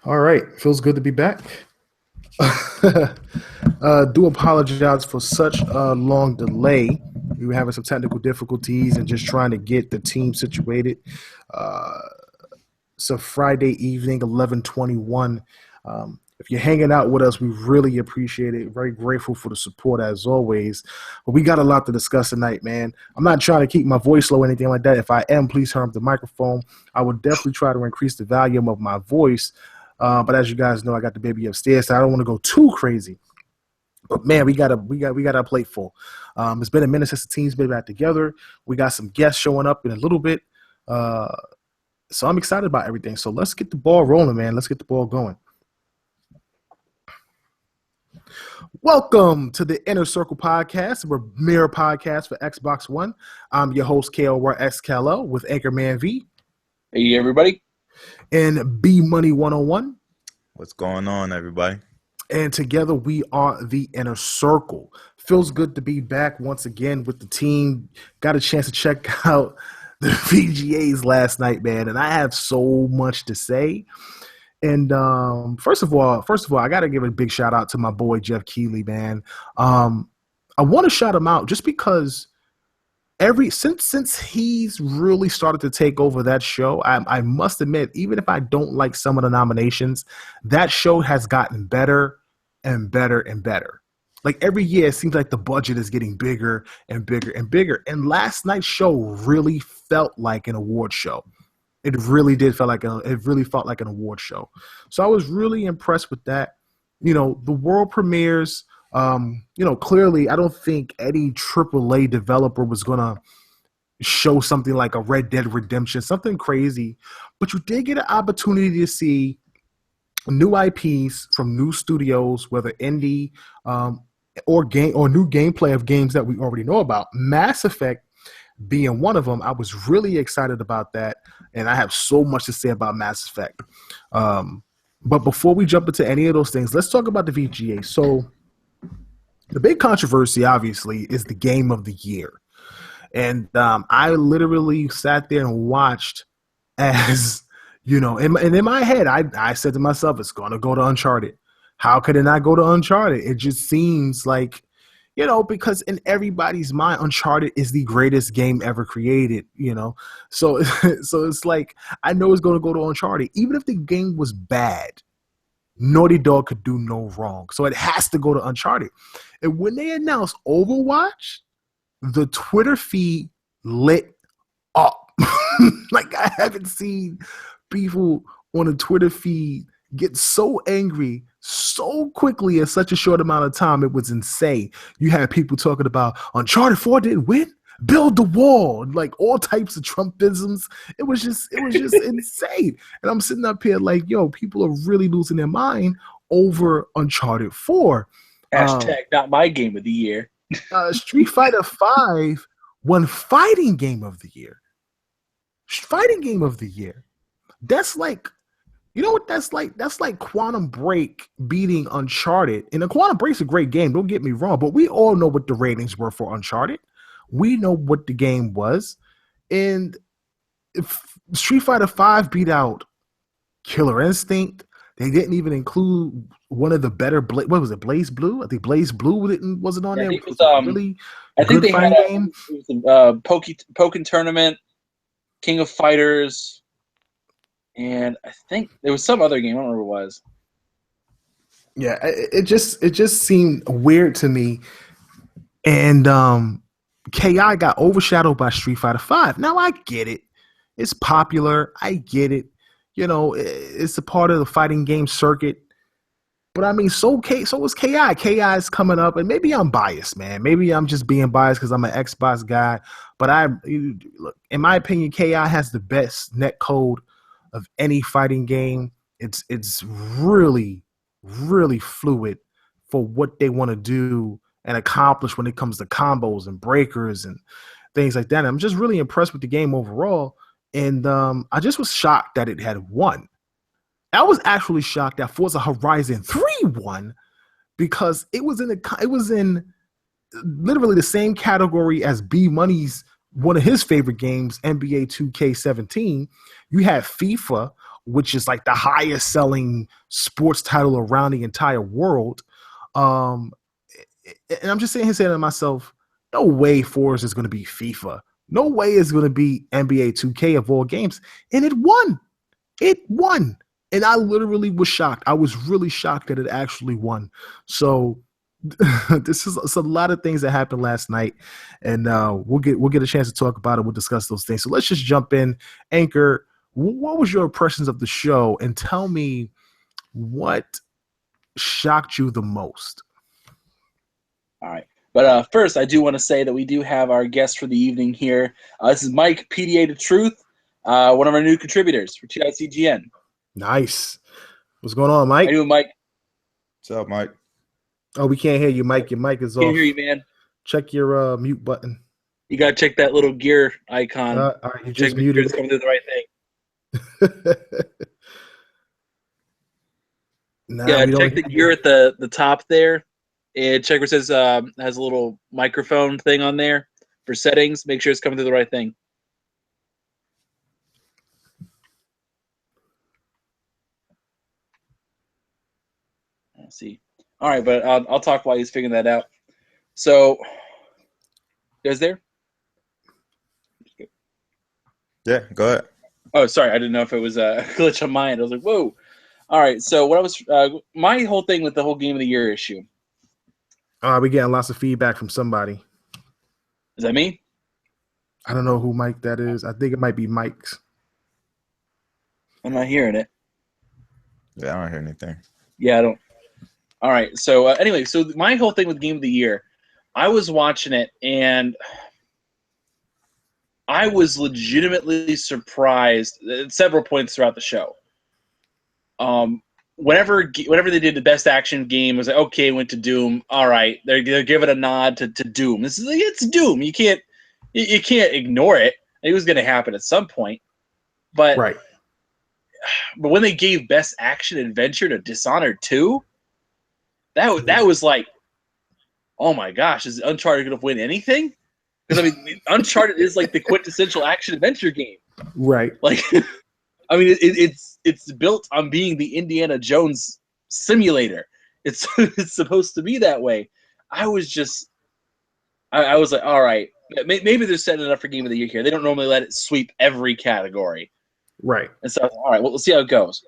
All right, feels good to be back. Do apologize for such a long delay. We were having some technical difficulties and just trying to get the team situated. Uh, it's a Friday evening, 11:21. If you're hanging out with us, we really appreciate it. Very grateful for the support as always. But we got a lot to discuss tonight, man. I'm not trying to keep my voice low or anything like that. If I am, please turn up the microphone. I will definitely try to increase the volume of my voice. But as you guys know, I got the baby upstairs, so I don't want to go too crazy. But man, we got our plate full. It's been a minute since the team's been back together. We got some guests showing up in a little bit. So I'm excited about everything. So let's get the ball rolling, man. Let's get the ball going. Welcome to the Inner Circle Podcast, a premier podcast for Xbox One. I'm your host, KLYXKLO, with Anchorman V. Hey, everybody. And B Money 101. What's going on, everybody? And together we are the Inner Circle. Feels good to be back once again with the team. Got a chance to check out the VGAs last night, man, and I have so much to say. And first of all, I got to give a big shout out to my boy Jeff Keighley, man. I want to shout him out just because since he's really started to take over that show, I must admit, even if I don't like some of the nominations, that show has gotten better and better and better. Like every year, it seems like the budget is getting bigger and bigger and bigger. And last night's show really felt like an award show. It really felt like an award show. So I was really impressed with that. You know, the world premieres. Clearly, I don't think any AAA developer was gonna show something like a Red Dead Redemption, something crazy. But you did get an opportunity to see new IPs from new studios, whether indie or new gameplay of games that we already know about. Mass Effect being one of them. I was really excited about that, and I have so much to say about Mass Effect. But before we jump into any of those things, let's talk about the VGA. So the big controversy, obviously, is the game of the year. And I literally sat there and watched as, in my head, I said to myself, it's going to go to Uncharted. How could it not go to Uncharted? It just seems like, because in everybody's mind, Uncharted is the greatest game ever created, So it's like, I know it's going to go to Uncharted. Even if the game was bad, Naughty Dog could do no wrong. So it has to go to Uncharted. And when they announced Overwatch, the Twitter feed lit up. Like I haven't seen people on a Twitter feed get so angry so quickly in such a short amount of time. It was insane. You had people talking about Uncharted 4 didn't win. Build the wall, like all types of Trumpisms. It was just insane. And I'm sitting up here like, yo, people are really losing their mind over Uncharted 4. Hashtag not my game of the year. Street Fighter 5 won Fighting Game of the Year. Fighting Game of the Year. That's like, you know what that's like? That's like Quantum Break beating Uncharted. And the Quantum Break's a great game, don't get me wrong, but we all know what the ratings were for Uncharted. We know what the game was. And if Street Fighter 5 beat out Killer Instinct. They didn't even include one of the better what was it, Blaze Blue? I think Blaze Blue wasn't on there. It was really I think they had game. It was Pokken Tournament, King of Fighters, and I think there was some other game. I don't remember what it was. Yeah, it just seemed weird to me. And KI got overshadowed by Street Fighter 5. Now I get it. It's popular. I get it. It's a part of the fighting game circuit. But I mean, so is KI. KI is coming up, and maybe I'm biased, man. Maybe I'm just being biased because I'm an Xbox guy. But look, in my opinion, KI has the best net code of any fighting game. It's really, really fluid for what they want to do and accomplish when it comes to combos and breakers and things like that. And I'm just really impressed with the game overall. And I just was shocked that it had won. I was actually shocked that Forza Horizon 3 won because it was in literally the same category as B Money's one of his favorite games, NBA 2K17. You had FIFA, which is like the highest selling sports title around the entire world. And I'm just sitting here saying to myself, no way Forza is going to be FIFA. No way it's going to be NBA 2K of all games. And it won. It won. And I literally was shocked. I was really shocked that it actually won. So this is a lot of things that happened last night, and we'll get a chance to talk about it. We'll discuss those things. So let's just jump in. Anchor, what was your impressions of the show, and tell me what shocked you the most? All right. But first, I do want to say that we do have our guest for the evening here. This is Mike, PDA to Truth, one of our new contributors for TICGN. Nice. What's going on, Mike? How you doing, Mike? What's up, Mike? Oh, we can't hear you, Mike. Your mic is off. Can't hear you, man. Check your mute button. You got to check that little gear icon. All right, you check just muted. Coming to the right thing. Yeah, check the gear at the top there. And check where it says has a little microphone thing on there for settings. Make sure it's coming to the right thing. Let's see. All right, but I'll talk while he's figuring that out. So, you guys there? Yeah, go ahead. Oh, sorry. I didn't know if it was a glitch on my end. I was like, whoa. All right. So what I was my whole thing with the whole Game of the Year issue. We're getting lots of feedback from somebody. Is that me? I don't know who Mike that is. I think it might be Mike's. I'm not hearing it. Yeah, I don't hear anything. Yeah, I don't. All right. So anyway, so my whole thing with Game of the Year, I was watching it and I was legitimately surprised at several points throughout the show. Whenever they did the best action game, it was like, okay, went to Doom. All right, they're giving a nod to Doom. It's Doom. You can't ignore it. It was going to happen at some point, but right. But when they gave best action adventure to Dishonored 2, that was like, oh my gosh, is Uncharted going to win anything? Because I mean, Uncharted is like the quintessential action adventure game, right? Like, I mean, it's built on being the Indiana Jones simulator. It's supposed to be that way. I was like, all right, maybe they're setting it up for Game of the Year here. They don't normally let it sweep every category, right? And so, all right, well, let's see how it goes.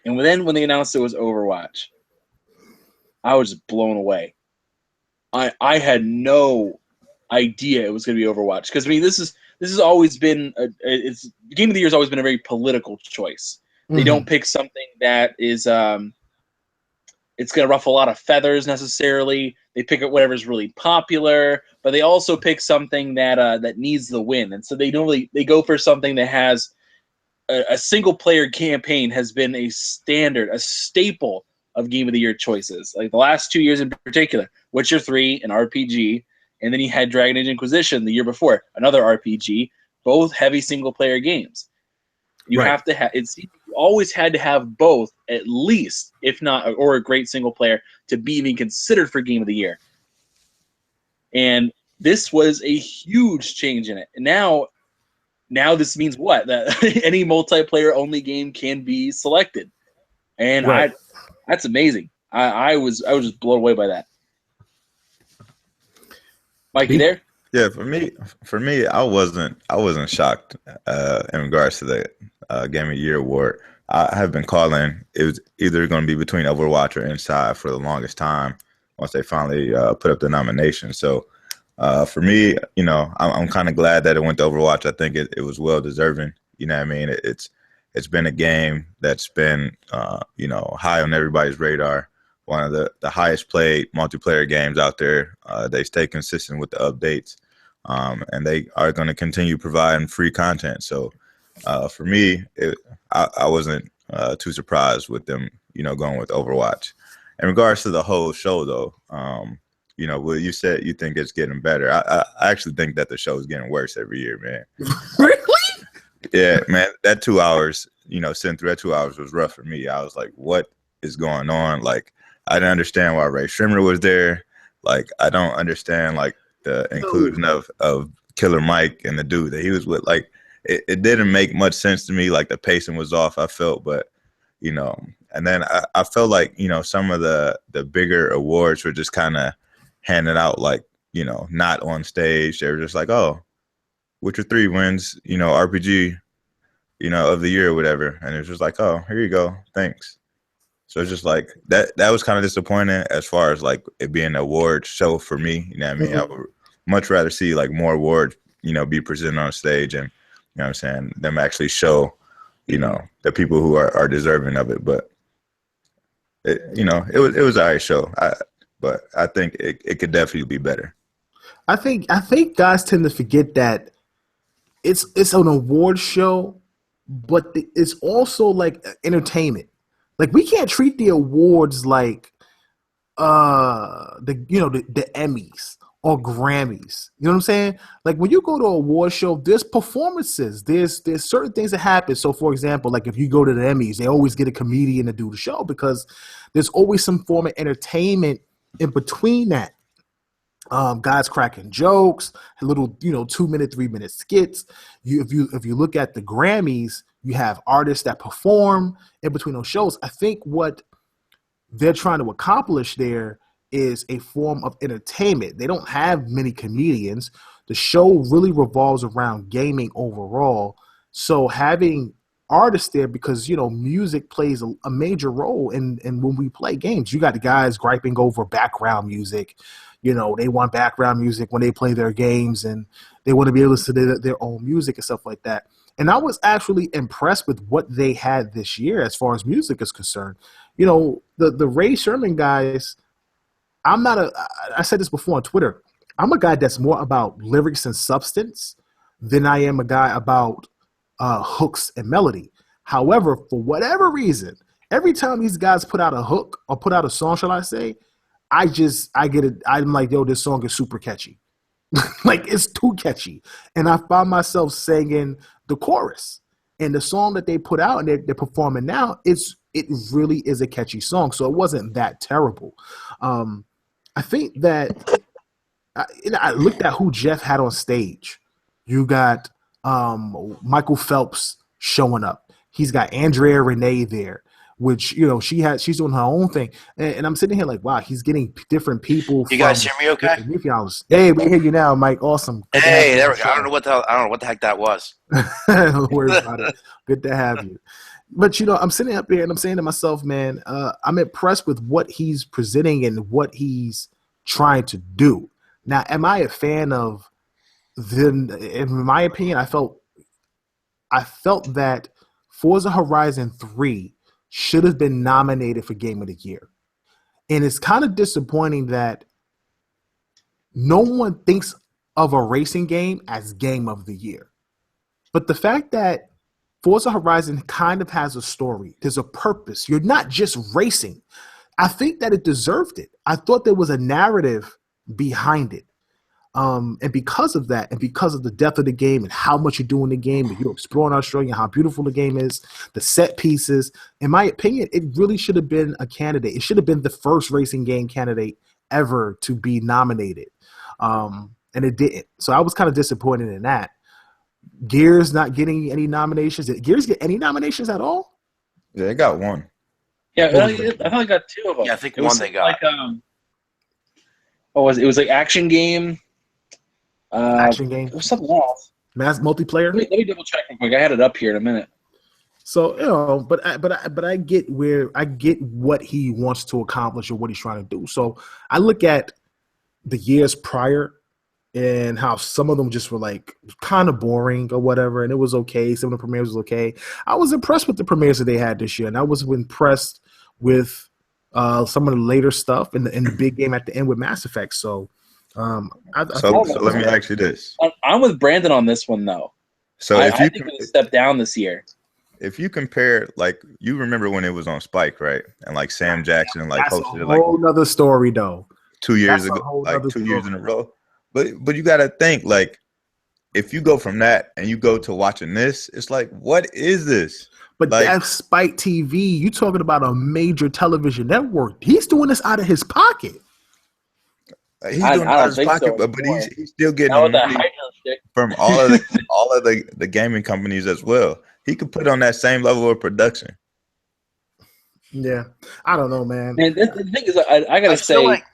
And then when they announced it was Overwatch, I was just blown away. I had no idea it was going to be Overwatch, because I mean, this has always been it's Game of the Year has always been a very political choice. They don't pick something that is it's going to ruffle a lot of feathers necessarily. They pick up whatever's really popular, but they also pick something that needs the win. And so they go for something that has a single player campaign has been a standard, a staple of Game of the Year choices. Like the last 2 years in particular, Witcher 3, an RPG, and then you had Dragon Age Inquisition the year before, another RPG, both heavy single player games. You have to have you always had to have both at least, if not, or a great single player to be even considered for Game of the Year. And this was a huge change in it. And now this means what? That any multiplayer only game can be selected. And that's amazing. I was just blown away by that. Mike, you there? Yeah, for me, I wasn't shocked in regards to the Game of the Year award. I have been calling it was either going to be between Overwatch or Inside for the longest time. Once they finally put up the nomination, so for me, you know, I'm kind of glad that it went to Overwatch. I think it was well deserving. You know what I mean? It's been a game that's been you know, high on everybody's radar. One of the highest played multiplayer games out there. They stay consistent with the updates, and they are going to continue providing free content. So for me, I wasn't too surprised with them, you know, going with Overwatch. In regards to the whole show, though, you know, well, you said you think it's getting better. I actually think that the show is getting worse every year, man. Really? Yeah, man. That 2 hours, you know, sitting through that 2 hours was rough for me. I was like, what is going on? Like, I didn't understand why Ray Shrimmer was there. Like, I don't understand, like, the inclusion of Killer Mike and the dude that he was with. Like, it didn't make much sense to me. Like the pacing was off, I felt, but and then I felt like, some of the bigger awards were just kind of handed out like, not on stage. They were just like, oh, Witcher 3 wins, RPG, of the year or whatever. And it was just like, oh, here you go. Thanks. So it's just like that was kind of disappointing as far as like it being an award show for me. You know what I mean? I would much rather see like more awards, be presented on stage and, what I'm saying, them actually show, the people who are deserving of it. But it was an alright show. But I think it could definitely be better. I think guys tend to forget that it's an award show, but it's also like entertainment. Like we can't treat the awards like the Emmys or Grammys. You know what I'm saying? Like when you go to an award show, there's performances. There's certain things that happen. So for example, like if you go to the Emmys, they always get a comedian to do the show because there's always some form of entertainment in between that. Guys cracking jokes, little 2-minute, 3-minute skits. If you look at the Grammys, you have artists that perform in between those shows. I think what they're trying to accomplish there is a form of entertainment. They don't have many comedians. The show really revolves around gaming overall. So having artists there, because music plays a major role in when we play games. You got the guys griping over background music. They want background music when they play their games, and they want to be able to listen to their own music and stuff like that. And I was actually impressed with what they had this year as far as music is concerned. The Ray Sherman guys, I said this before on Twitter, I'm a guy that's more about lyrics and substance than I am a guy about hooks and melody. However, for whatever reason, every time these guys put out a hook or put out a song, shall I say, I get it. I'm like, yo, this song is super catchy. Like it's too catchy. And I found myself singing the chorus. And the song that they put out and they're performing now, it really is a catchy song. So it wasn't that terrible. I think that I looked at who Jeff had on stage. You got Michael Phelps showing up. He's got Andrea Renee there, which she's doing her own thing, and I'm sitting here like, wow, he's getting different people. You guys hear me okay? Hey, we hear you now, Mike. Awesome. Hey, there we go. I don't know what the heck that was. Don't worry about it. Good to have you. But I'm sitting up here and I'm saying to myself, man, I'm impressed with what he's presenting and what he's trying to do. Now, am I a fan of them? In my opinion, I felt that Forza Horizon 3 should have been nominated for Game of the Year. And it's kind of disappointing that no one thinks of a racing game as Game of the Year. But the fact that Forza Horizon kind of has a story, there's a purpose. You're not just racing. I think that it deserved it. I thought there was a narrative behind it. And because of that, and because of the depth of the game and how much you do in the game, and you're exploring Australia, how beautiful the game is, the set pieces, in my opinion, it really should have been a candidate. It should have been the first racing game candidate ever to be nominated. And it didn't. So I was kind of disappointed in that. Gears not getting any nominations. Did Gears get any nominations at all? Yeah, they got one. Yeah, I thought I got two of them. Yeah, I think one they got. Like, it was like action game. Action game. It was something else. Mass multiplayer. Let me double check real quick. I had it up here in a minute. So but I get what he wants to accomplish or what he's trying to do. So I look at the years prior and how some of them just were like kind of boring or whatever, and it was okay. Some of the premieres was okay. I was impressed with the premieres that they had this year, and I was impressed with some of the later stuff in the big game at the end with Mass Effect. So. So let me ask you this. I'm with Brandon on this one, though. So I think it stepped down this year. If you compare, like, you remember when it was on Spike, right? And like Sam Jackson, like hosted it, like a whole nother story, though. 2 years ago, like 2 years in a row. But you got to think, like, if you go from that and you go to watching this, it's like, what is this? But like, that's Spike TV. You talking about a major television network? He's doing this out of his pocket. He's I doing it out of don't his think pocket, so but anymore. he's still getting Now with that money hydro stick. from all of the gaming companies as well. He could put on that same level of production. Yeah, I don't know, man. And the thing is, I gotta I say, feel like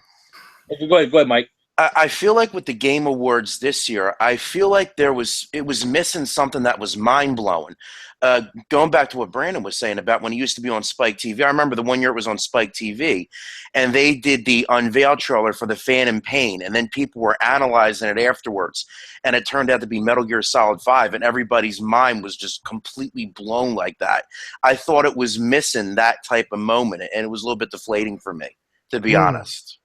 go ahead, Mike. I feel like with the Game Awards this year, I feel like it was missing something that was mind blowing. Going back to what Brandon was saying about when he used to be on Spike TV, I remember the one year it was on Spike TV, and they did the unveil trailer for the Phantom Pain, and then people were analyzing it afterwards, and it turned out to be Metal Gear Solid 5, and everybody's mind was just completely blown like that. I thought it was missing that type of moment, and it was a little bit deflating for me, to be honest.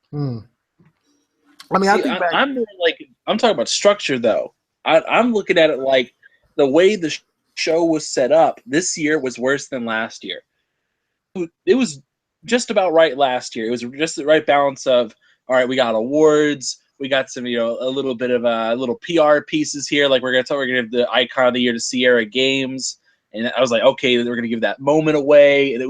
I mean, See, I think back. I'm more like I'm talking about structure though. I'm looking at it like the way the show was set up this year was worse than last year. It was just about right last year. It was just the right balance of all right. We got awards. We got some, a little bit of little PR pieces here. Like we're gonna give the icon of the year to Sierra Games, and I was like, okay, we're gonna give that moment away, and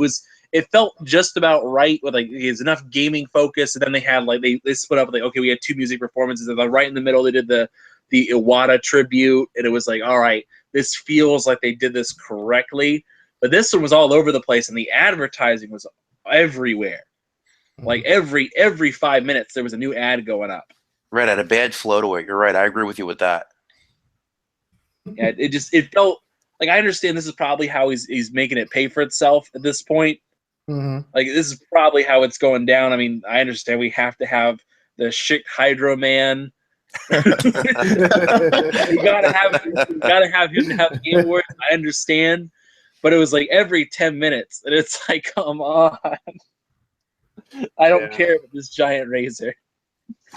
it felt just about right with like there's enough gaming focus, and then they had like they split up like okay, we had two music performances, and then right in the middle they did the Iwata tribute, and it was like all right, this feels like they did this correctly. But this one was all over the place, and the advertising was everywhere. Like every 5 minutes there was a new ad going up. Right, had a bad flow to it. You're right. I agree with you with that. Yeah, it felt like I understand this is probably how he's making it pay for itself at this point. Like this is probably how it's going down. I mean, I understand we have to have the Schick Hydro Man. you gotta have him to have the Game Awards. I understand, but it was like every 10 minutes, and it's like, come on. I don't care about this giant razor.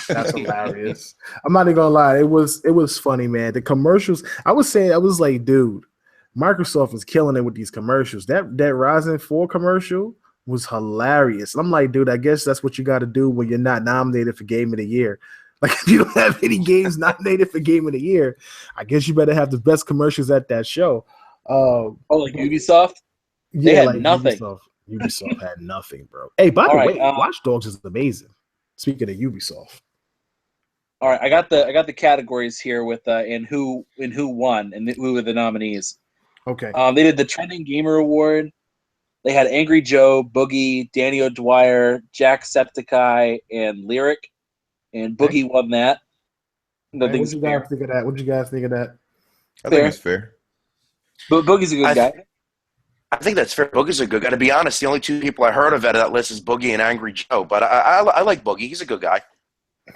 That's hilarious. I'm not even gonna lie. It was funny, man. The commercials. I was like, dude, Microsoft is killing it with these commercials. That Ryzen 4 commercial was hilarious. And I'm like, dude, I guess that's what you got to do when you're not nominated for Game of the Year. Like, if you don't have any games nominated for Game of the Year, I guess you better have the best commercials at that show. Like Ubisoft? Yeah, they had like nothing. Ubisoft had nothing, bro. Hey, by the way, Watch Dogs is amazing. Speaking of Ubisoft. All right, I got the categories here with and who won and who were the nominees. Okay. They did the Trending Gamer Award. They had Angry Joe, Boogie, Danny O'Dwyer, Jacksepticeye, and Lyric, and Boogie won that. What did you guys think of that? What did you guys think of that? I think it's fair. But Boogie's a good guy. I think that's fair. Boogie's a good guy. To be honest, the only two people I heard of out of that list is Boogie and Angry Joe. But I like Boogie. He's a good guy.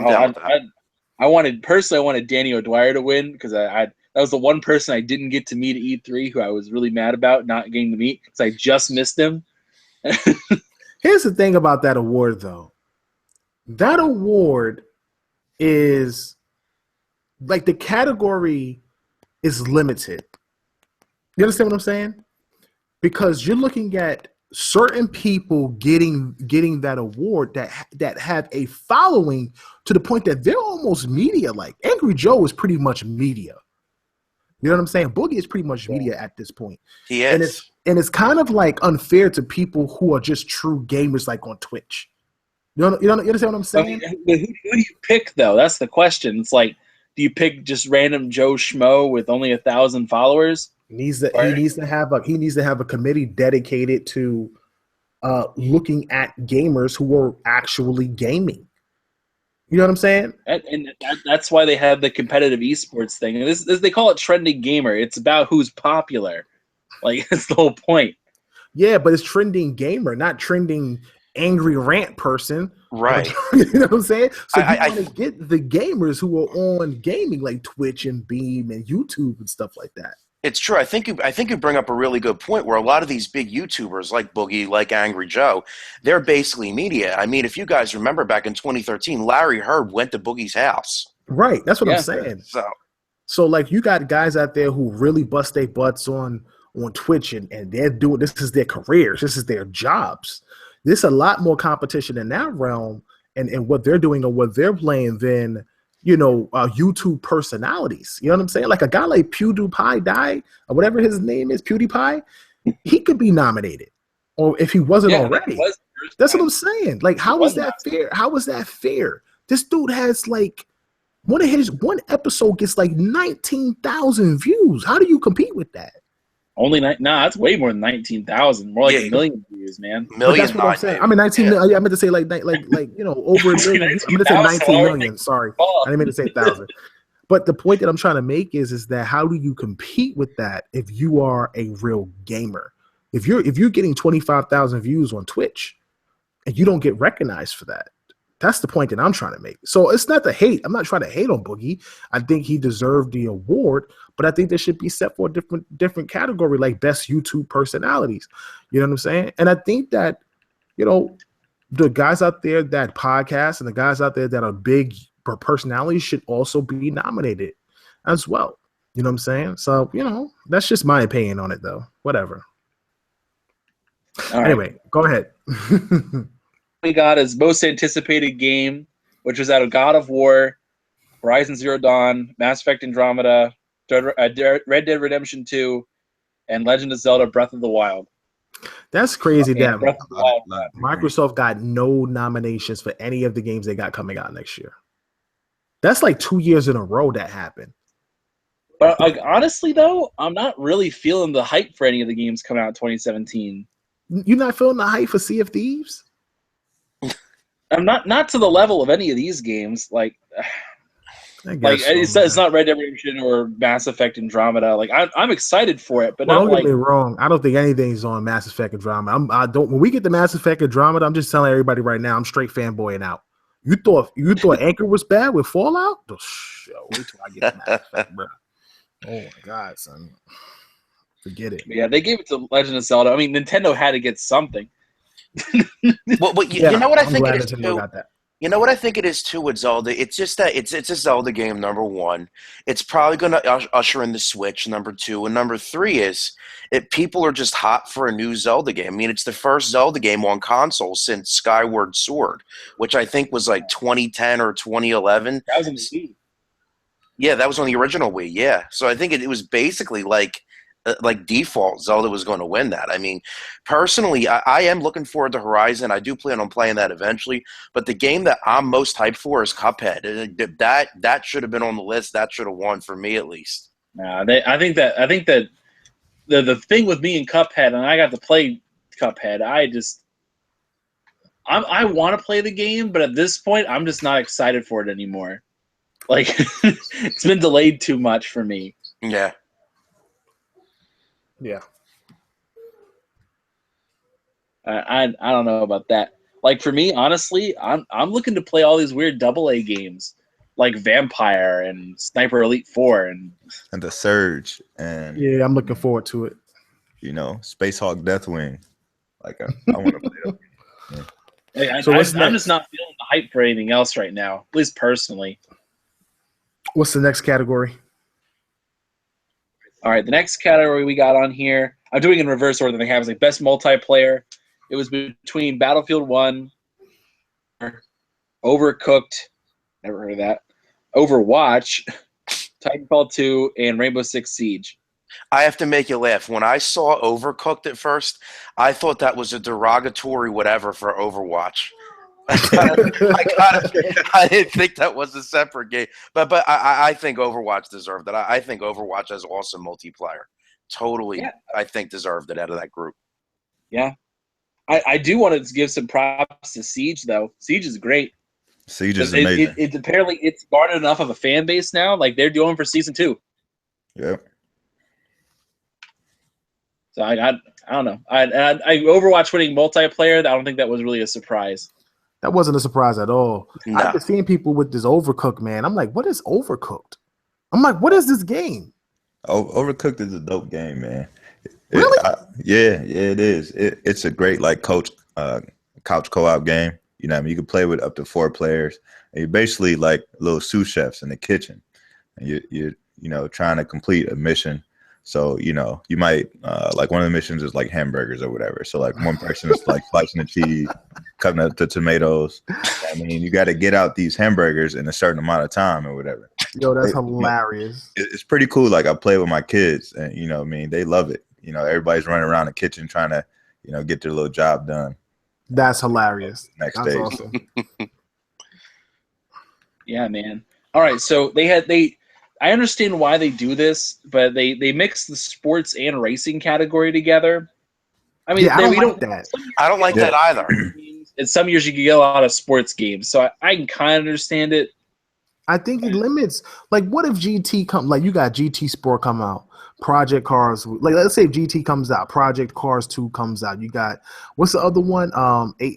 I wanted Danny O'Dwyer to win because that was the one person I didn't get to meet at E3 who I was really mad about not getting to meet because I just missed him. Here's the thing about that award, though. That award is like the category is limited. You understand what I'm saying? Because you're looking at certain people getting that award that have a following to the point that they're almost media. Like Angry Joe is pretty much media. You know what I'm saying? Boogie is pretty much media at this point. He is. And it's kind of like unfair to people who are just true gamers, like on Twitch. You understand what I'm saying? I mean, who do you pick though? That's the question. It's like, do you pick just random Joe Schmo with only 1,000 followers? He needs to have a committee dedicated to looking at gamers who are actually gaming. You know what I'm saying? And that's why they have the competitive esports thing. And this they call it Trending Gamer. It's about who's popular. Like that's the whole point. Yeah, but it's Trending Gamer, not Trending Angry Rant Person. Right. You know what I'm saying? So you want to get the gamers who are on gaming like Twitch and Beam and YouTube and stuff like that. It's true. I think you bring up a really good point where a lot of these big YouTubers like Boogie, like Angry Joe, they're basically media. I mean, if you guys remember back in 2013, Larry Herd went to Boogie's house. Right. That's what I'm saying. So like you got guys out there who really bust their butts on Twitch and they're doing this is their careers. This is their jobs. There's a lot more competition in that realm and what they're doing or what they're playing than YouTube personalities. You know what I'm saying? Like a guy like PewDiePie or whatever his name is, PewDiePie, he could be nominated. Or if he wasn't already. That's what I'm saying. Like, how is that fair? How is that fair This dude has like one episode gets like 19,000 views. How do you compete with that? That's way more than 19,000. More like a million views, man. But that's what I'm saying. I mean, 19 million. I meant to say like over a million. I meant to say 19 million. Sorry, I didn't mean to say 1,000. But the point that I'm trying to make is that how do you compete with that if you are a real gamer? If you're getting 25,000 views on Twitch and you don't get recognized for that, that's the point that I'm trying to make. So it's not the hate. I'm not trying to hate on Boogie. I think he deserved the award, but I think there should be set for a different category, like best YouTube personalities. You know what I'm saying? And I think that, the guys out there that podcast and the guys out there that are big personalities should also be nominated as well. You know what I'm saying? So, that's just my opinion on it, though. Whatever. Anyway, go ahead. We got his most anticipated game, which was out of God of War, Horizon Zero Dawn, Mass Effect Andromeda, Red Dead Redemption 2, and Legend of Zelda Breath of the Wild. That's crazy that Microsoft got no nominations for any of the games they got coming out next year. That's like 2 years in a row that happened. But honestly, though, I'm not really feeling the hype for any of the games coming out in 2017. You're not feeling the hype for Sea of Thieves? I'm not to the level of any of these games. It's not Red Dead Redemption or Mass Effect Andromeda. Like I'm excited for it, but don't get me wrong. I don't think anything's on Mass Effect Andromeda. When we get the Mass Effect Andromeda, I'm just telling everybody right now, I'm straight fanboying out. You thought Anchor was bad with Fallout? Oh, wait till I get the Mass Effect, bro. Oh my God, son. Forget it. Yeah, they gave it to Legend of Zelda. I mean, Nintendo had to get something. You know what I think it is too? You know what I think it is too with Zelda? It's just that it's a Zelda game, number one. It's probably going to usher in the Switch, number two. And number three is people are just hot for a new Zelda game. I mean, it's the first Zelda game on console since Skyward Sword, which I think was like 2010 or 2011. That was on the Wii. Yeah, that was on the original Wii, yeah. So I think it was basically like default, Zelda was going to win that. I mean, personally, I am looking forward to Horizon. I do plan on playing that eventually. But the game that I'm most hyped for is Cuphead. That should have been on the list. That should have won for me at least. I think that the thing with me and Cuphead, and I got to play Cuphead. I want to play the game, but at this point, I'm just not excited for it anymore. Like it's been delayed too much for me. Yeah. Yeah. I don't know about that. Like for me, honestly, I'm looking to play all these weird AA games like Vampire and Sniper Elite 4 and The Surge and yeah, I'm looking forward to it. Space Hawk Deathwing. Like I want to play that. Yeah. So I'm just not feeling the hype for anything else right now, at least personally. What's the next category? All right, the next category we got on here, I'm doing in reverse order than I have, is like best multiplayer. It was between Battlefield 1, Overcooked, never heard of that, Overwatch, Titanfall 2, and Rainbow Six Siege. I have to make you laugh. When I saw Overcooked at first, I thought that was a derogatory whatever for Overwatch. I didn't think that was a separate game, but I think Overwatch deserved it. I think Overwatch has awesome multiplayer. Totally, yeah. I think deserved it out of that group. Yeah, I do want to give some props to Siege though. Siege is great. Siege is amazing. It apparently it's garnered enough of a fan base now. Like they're doing for season 2. Yep. So I don't know. I Overwatch winning multiplayer. I don't think that was really a surprise. That wasn't a surprise at all. No. I've been seeing people with this Overcooked, man. I'm like, what is Overcooked? I'm like, what is this game? Overcooked is a dope game, man. Really? It is. It's a great couch co-op game. You know what I mean? You can play with up to 4 players. And you're basically like little sous chefs in the kitchen. And you're trying to complete a mission. So, you might like one of the missions is like hamburgers or whatever. So like one person is like slicing the cheese, cutting up the tomatoes. I mean, you got to get out these hamburgers in a certain amount of time or whatever. Yo, that's hilarious. It's pretty cool. Like I play with my kids and, they love it. Everybody's running around the kitchen trying to, get their little job done. That's hilarious. Next that's day. Awesome. Yeah, man. All right, so I understand why they do this, but they mix the sports and racing category together. I mean, Yeah, I don't like that. I don't like that either. And some years you can get a lot of sports games, so I can kind of understand it. I think it limits. Like, what if GT come? Like, you got GT Sport come out, Project Cars. Like, let's say if GT comes out, Project Cars 2 comes out. You got what's the other one?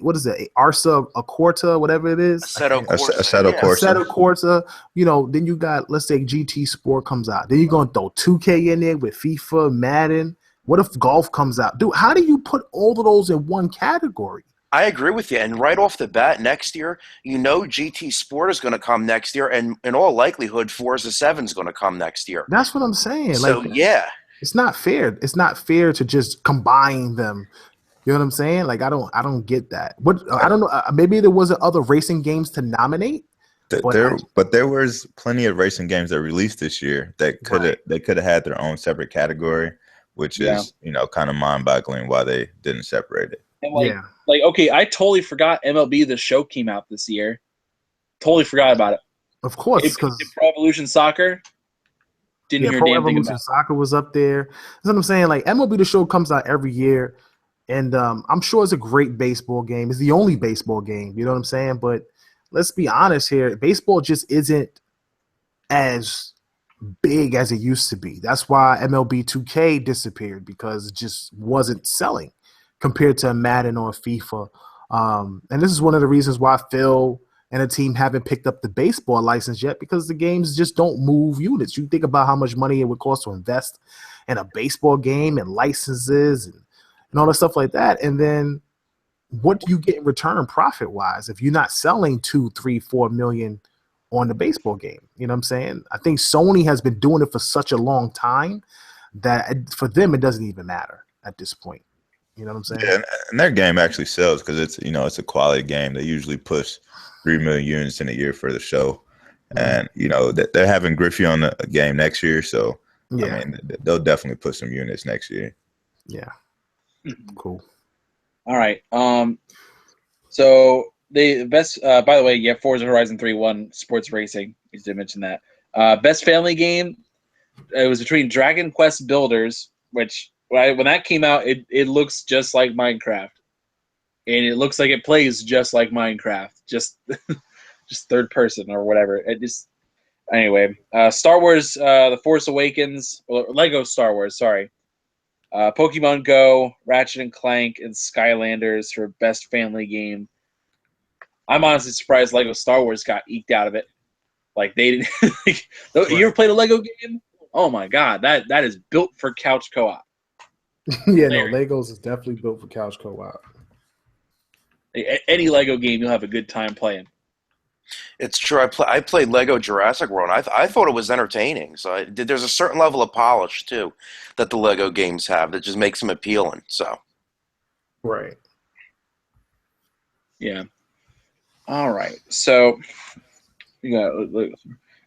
What is it? Arsa Accorta, whatever it is. Assetto Corsa. Assetto Corsa. Assetto Corsa. You know, then you got, let's say GT Sport comes out. Then you're gonna throw 2K in there with FIFA, Madden. What if golf comes out? Dude, how do you put all of those in one category? I agree with you. And right off the bat, next year, GT Sport is going to come next year, and in all likelihood, Forza 7 is going to come next year. That's what I'm saying. So, like, yeah. It's not fair. It's not fair to just combine them. You know what I'm saying? Like, I don't get that. What I don't know. Maybe there wasn't other racing games to nominate. But there was plenty of racing games that released this year that could have had their own separate category, which is kind of mind-boggling why they didn't separate it. And okay, I totally forgot MLB The Show came out this year. Totally forgot about it. Of course, because Pro Evolution Soccer didn't hear Pro damn thing Evolution about. Soccer was up there. That's what I'm saying. Like, MLB The Show comes out every year, and I'm sure it's a great baseball game. It's the only baseball game. You know what I'm saying? But let's be honest here. Baseball just isn't as big as it used to be. That's why MLB 2K disappeared, because it just wasn't selling compared to Madden or FIFA. And this is one of the reasons why Phil and a team haven't picked up the baseball license yet, because the games just don't move units. You think about how much money it would cost to invest in a baseball game and licenses and all that stuff like that. And then what do you get in return profit-wise if you're not selling 2, 3, 4 million on the baseball game? You know what I'm saying? I think Sony has been doing it for such a long time that for them it doesn't even matter at this point. You know what I'm saying? Yeah, and their game actually sells because it's a quality game. They usually push 3 million units in a year for the show, and they're having Griffey on the game next year, so yeah, I mean, they'll definitely put some units next year. Yeah, cool. All right. So the best. By the way, yeah, Forza Horizon 3 won sports racing. You did mention that. Best family game. It was between Dragon Quest Builders, which. When that came out, it looks just like Minecraft, and it looks like it plays just like Minecraft, just third person or whatever. Anyway. Star Wars: The Force Awakens, or Lego Star Wars. Sorry, Pokemon Go, Ratchet and Clank, and Skylanders for best family game. I'm honestly surprised Lego Star Wars got eked out of it. Like, they didn't. You ever played a Lego game? Oh my god, that is built for couch co-op. Yeah, no, Legos is definitely built for couch co-op. Any Lego game, you'll have a good time playing. It's true. I played Lego Jurassic World. I thought it was entertaining. So there's a certain level of polish too that the Lego games have that just makes them appealing. So, right. Yeah. All right. So you got, and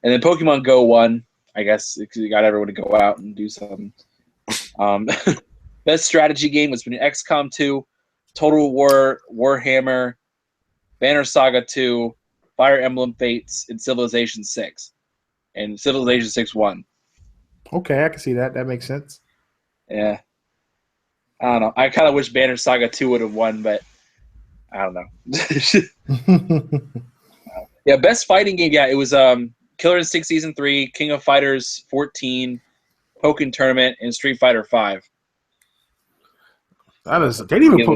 then Pokemon Go won. I guess you got everyone to go out and do something. Best strategy game was between XCOM 2, Total War, Warhammer, Banner Saga 2, Fire Emblem Fates, and Civilization 6. And Civilization 6 won. Okay, I can see that. That makes sense. Yeah. I don't know. I kind of wish Banner Saga 2 would have won, but I don't know. Yeah, best fighting game. Yeah, it was Killer Instinct Season 3, King of Fighters 14, Pokken Tournament, and Street Fighter 5. That is, they didn't even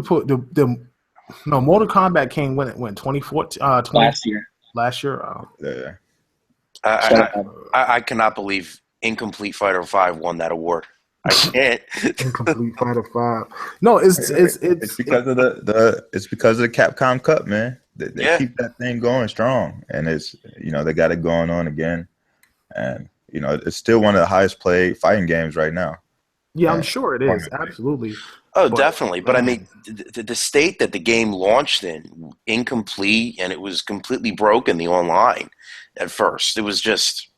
put the Mortal Kombat came when it went 2014 last year. Oh. Yeah. I cannot believe Incomplete Fighter 5 won that award. I can't. Incomplete Fighter 5. No, it's because of the Capcom Cup, man. They keep that thing going strong, and it's they got it going on again, and it's still one of the highest played fighting games right now. Yeah, I'm sure it is. Absolutely. Oh, definitely. But I mean, the state that the game launched in, incomplete, and it was completely broken, the online at first. It was just,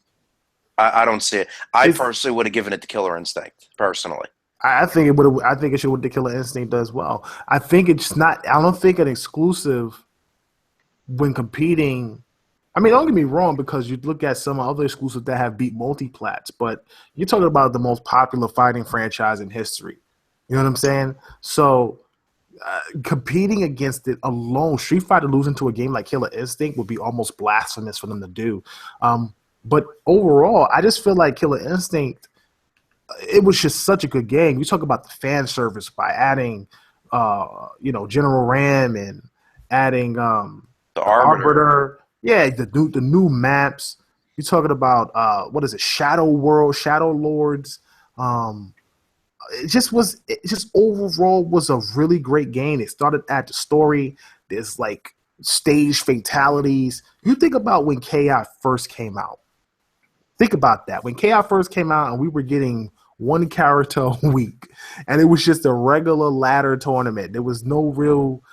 I don't see it. I personally would have given it to Killer Instinct, personally. I think it would have. I think it should with the Killer Instinct as well. I think it's not. I don't think an exclusive when competing I mean, don't get me wrong, because you look at some other exclusives that have beat multi-plats, but you're talking about the most popular fighting franchise in history. You know what I'm saying? So competing against it alone, Street Fighter losing to a game like Killer Instinct would be almost blasphemous for them to do. But overall, I just feel like Killer Instinct, it was just such a good game. You talk about the fan service by adding, General Ram and adding The the Arbiter. Arbiter. Yeah, the new maps. You're talking about what is it? Shadow World, Shadow Lords. It just overall was a really great game. It started at the story. There's like stage fatalities. You think about when KI first came out. Think about that. When KI first came out and we were getting one character a week, and it was just a regular ladder tournament. There was no real,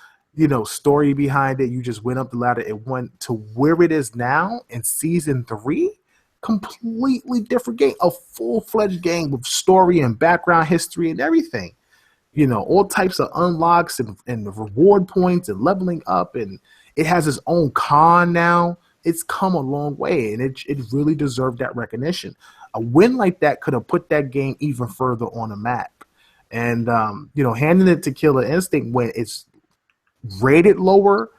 story behind it. You just went up the ladder. It went to where it is now in season 3. Completely different game, a full-fledged game with story and background history and everything. All types of unlocks and reward points and leveling up, and it has its own con now. It's come a long way, and it really deserved that recognition. A win like that could have put that game even further on the map. And handing it to Killer Instinct when it's rated lower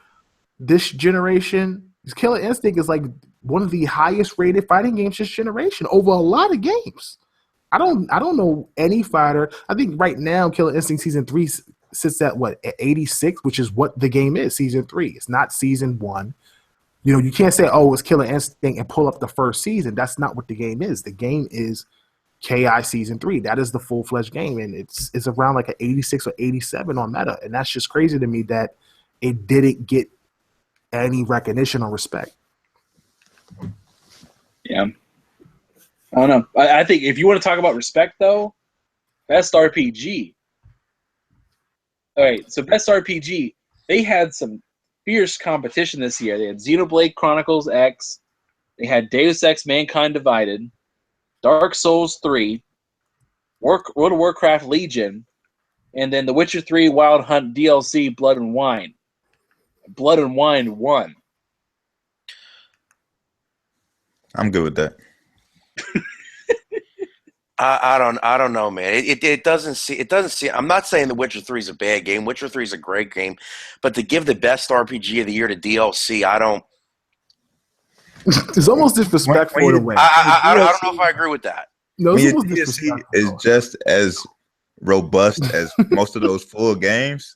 this generation, Killer Instinct is like one of the highest rated fighting games this generation over a lot of games. I don't know any fighter. I think right now Killer Instinct Season 3 sits at at 86, which is what the game is, Season 3. It's not Season 1. You can't say, oh, it's Killer Instinct and pull up the first season. That's not what the game is. The game is KI Season 3. That is the full-fledged game, and it's around like an 86 or 87 on Meta, and that's just crazy to me that it didn't get any recognition or respect. Yeah. I don't know. I think if you want to talk about respect, though, Best RPG. All right, so Best RPG, they had some fierce competition this year. They had Xenoblade Chronicles X, they had Deus Ex Mankind Divided, Dark Souls 3, World of Warcraft Legion, and then The Witcher 3 Wild Hunt DLC Blood and Wine. Blood and Wine won. I'm good with that. I don't know, man. It doesn't see. I'm not saying The Witcher 3 is a bad game. Witcher 3 is a great game, but to give the best RPG of the year to DLC, I don't. It's almost disrespectful in a way. I don't know if I agree with that. No, I it's mean, almost DLC disrespectful. is just as robust as most of those full games.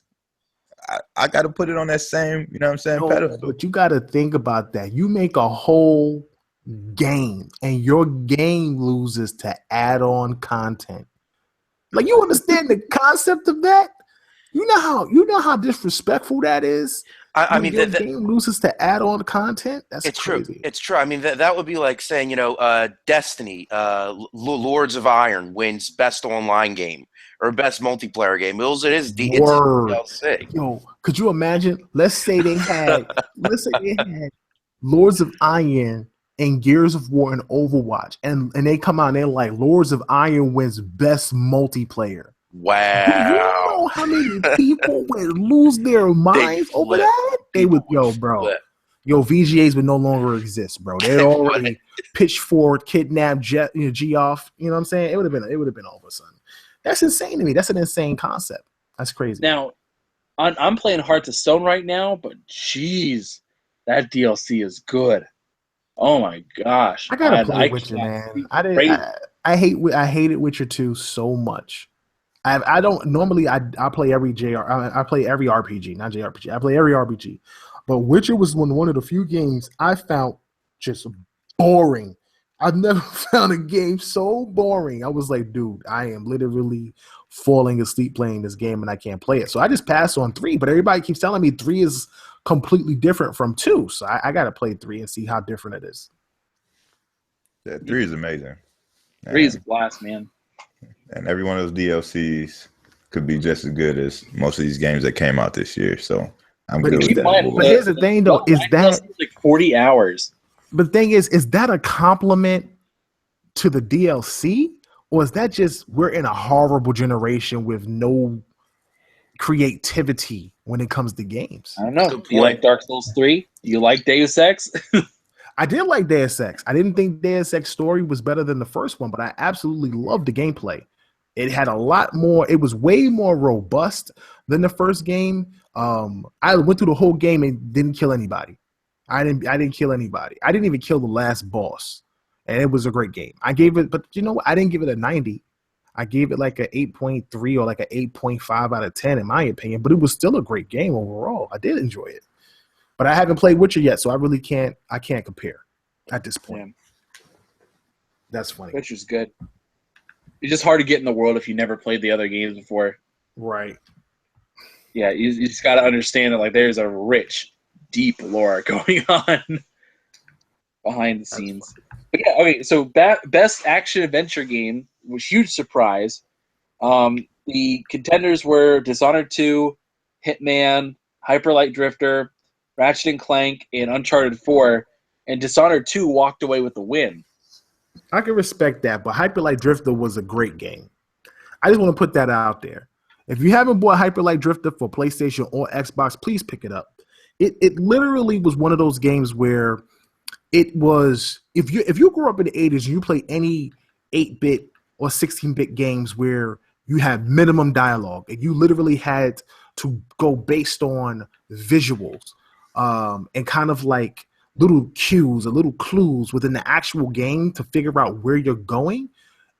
I got to put it on that same, pedestal. But you got to think about that. You make a whole game, and your game loses to add-on content. Like, you understand the concept of that? You know how disrespectful that is. I mean, your game loses to add-on content. That's crazy. True. It's true. I mean, that would be like saying, Destiny, Lords of Iron wins best online game or best multiplayer game. It is DLC. Yo, could you imagine? Let's say they had Lords of Iron and Gears of War and Overwatch, and they come out and they're like, Lords of Iron wins best multiplayer. Wow. You know how many people would lose their minds over that? They would, VGAs would no longer exist, bro. They'd already pitchfork, kidnap, G off. You know what I'm saying? It would have been over, son. That's insane to me. That's an insane concept. That's crazy. Now, I'm playing Heart of Stone right now, but jeez, that DLC is good. Oh my gosh! I gotta play Witcher, man. I hated Witcher 2 so much. I don't normally. I play every I play every RPG, not JRPG. I play every RPG, but Witcher was one of the few games I found just boring. I've never found a game so boring. I was like, dude, I am literally falling asleep playing this game and I can't play it. So I just passed on 3, but everybody keeps telling me 3 is completely different from 2. So I got to play 3 and see how different it is. Yeah, 3 is amazing. 3 is a blast, man. And every one of those DLCs could be just as good as most of these games that came out this year. So I'm good with that. But here's the thing, though, is that like 40 hours. But the thing is that a compliment to the DLC, or is that just we're in a horrible generation with no creativity when it comes to games? I don't know. Do you like Dark Souls 3? Do you like Deus Ex? I did like Deus Ex. I didn't think Deus Ex story was better than the first one, but I absolutely loved the gameplay. It had a lot more. It was way more robust than the first game. I went through the whole game and didn't kill anybody. I didn't kill anybody. I didn't even kill the last boss, and it was a great game. I gave it, but you know what? I didn't give it a 90. I gave it like an 8.3 or like an 8.5 out of 10 in my opinion. But it was still a great game overall. I did enjoy it. But I haven't played Witcher yet, so I really can't compare at this point. Yeah. That's funny. Witcher's good. It's just hard to get in the world if you never played the other games before. Right. Yeah, you just got to understand that like there's a rich, deep lore going on behind the scenes. But yeah, okay, so best action adventure game was huge surprise. The contenders were Dishonored 2, Hitman, Hyper Light Drifter, Ratchet and Clank, and Uncharted 4, and Dishonored 2 walked away with the win. I can respect that, but Hyper Light Drifter was a great game. I just want to put that out there. If you haven't bought Hyper Light Drifter for PlayStation or Xbox, please pick it up. It literally was one of those games where it was if you grew up in the 80s and you play any 8-bit or 16-bit games where you have minimum dialogue and you literally had to go based on visuals and kind of like little cues or little clues within the actual game to figure out where you're going.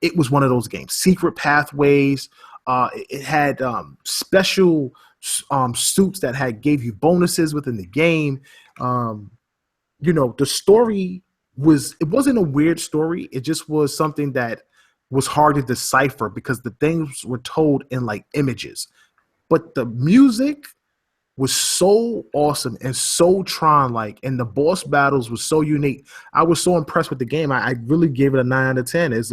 It was one of those games. Secret pathways. It had special suits that gave you bonuses within the game. The story wasn't a weird story. It just was something that was hard to decipher because the things were told in like images. But the music was so awesome and so Tron-like, and the boss battles was so unique. I was so impressed with the game. I really gave it a 9 out of 10. It's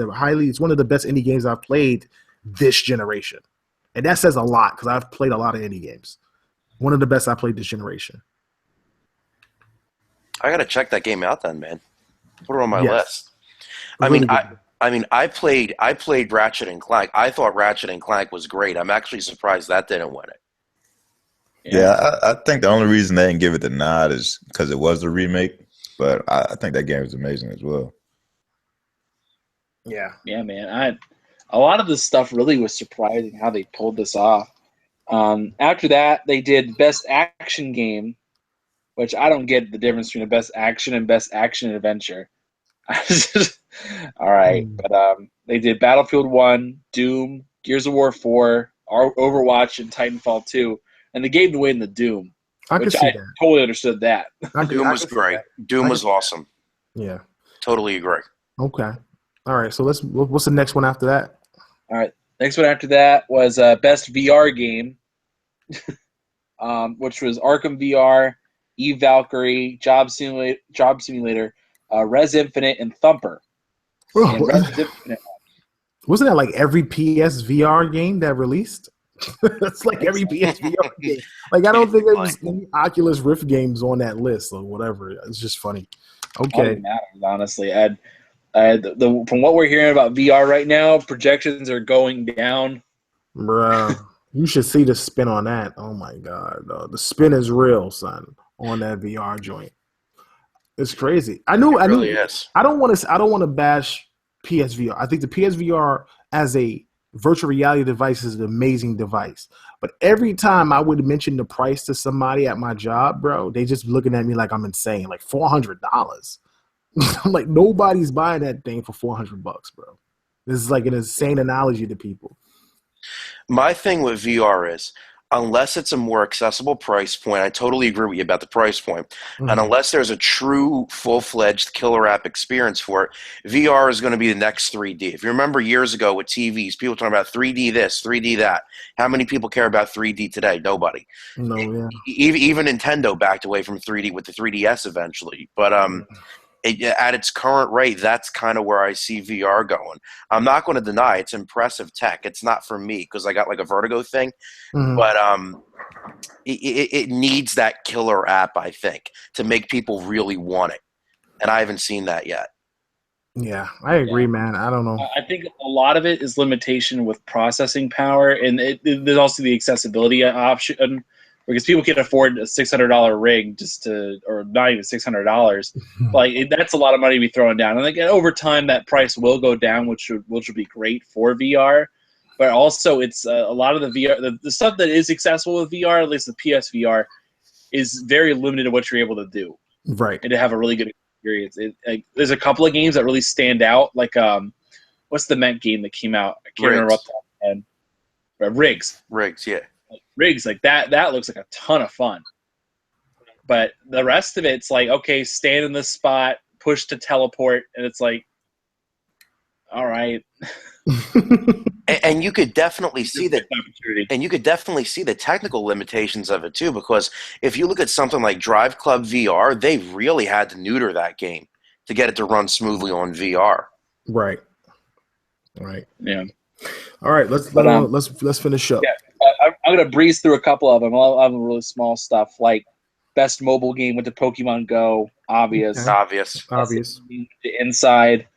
one of the best indie games I've played this generation. And that says a lot because I've played a lot of indie games. One of the best I played this generation. I gotta check that game out then, man. Put it on my list. I played Ratchet and Clank. I thought Ratchet and Clank was great. I'm actually surprised that didn't win it. Yeah, I think the only reason they didn't give it the nod is because it was a remake, but I think that game was amazing as well. Yeah, man. A lot of this stuff really was surprising how they pulled this off. After that, they did Best Action Game, which I don't get the difference between the Best Action and Best Action Adventure. All right, but they did Battlefield 1, Doom, Gears of War 4, Overwatch, and Titanfall 2. And they gave the win to Doom, which I totally understood that. Doom was great. Doom was awesome. Yeah. Totally agree. Okay. All right, so what's the next one after that? All right. Next one after that was Best VR Game, which was Arkham VR, Eve Valkyrie, Job Simulator, Res Infinite, and Thumper. And wasn't that like every PS VR game that released? That's like every PSVR game. Like I don't think there was any Oculus Rift games on that list or whatever. It's just funny. Okay. It matters, honestly. From what we're hearing about VR right now, projections are going down. Bruh, you should see the spin on that. Oh my god, the spin is real, son, on that VR joint. It's crazy. I really is. I don't want to bash PSVR. I think the PSVR as a virtual reality device is an amazing device. But every time I would mention the price to somebody at my job, bro, they just looking at me like I'm insane, like $400. I'm like, nobody's buying that thing for $400, bro. This is like an insane analogy to people. My thing with VR is, unless it's a more accessible price point, I totally agree with you about the price point. Mm-hmm. And unless there's a true full-fledged killer app experience for it, VR is going to be the next 3D. If you remember years ago with TVs, people talking about 3D this, 3D that. How many people care about 3D today? Nobody. No, yeah. Even Nintendo backed away from 3D with the 3DS eventually. But at its current rate, that's kind of where I see VR going. I'm not going to deny it's impressive tech. It's not for me because I got like a vertigo thing, but it needs that killer app, I think, to make people really want it. And I haven't seen that yet. Yeah, I agree, man. I don't know. I think a lot of it is limitation with processing power, and there's also the accessibility option because people can afford a $600 rig or not even $600. Like that's a lot of money to be throwing down. And like over time, that price will go down, which will be great for VR. But also, it's a lot of the VR, the stuff that is accessible with VR, at least the PSVR, is very limited to what you're able to do. Right. And to have a really good experience. There's a couple of games that really stand out. Like, what's the Met game that came out? I can't remember off the top of my head. Riggs. Riggs, yeah. Riggs, like that looks like a ton of fun. But the rest of it's like, okay, stand in this spot, push to teleport, and it's like, all right. And you could definitely see that, and you could definitely see the technical limitations of it too, because if you look at something like Drive Club VR, they really had to neuter that game to get it to run smoothly on VR. Right. Yeah. All right, let's finish up. Yeah, I'm gonna breeze through a couple of them. I'll have really small stuff like best mobile game with the Pokemon Go, obvious. Okay. Obvious. The Inside,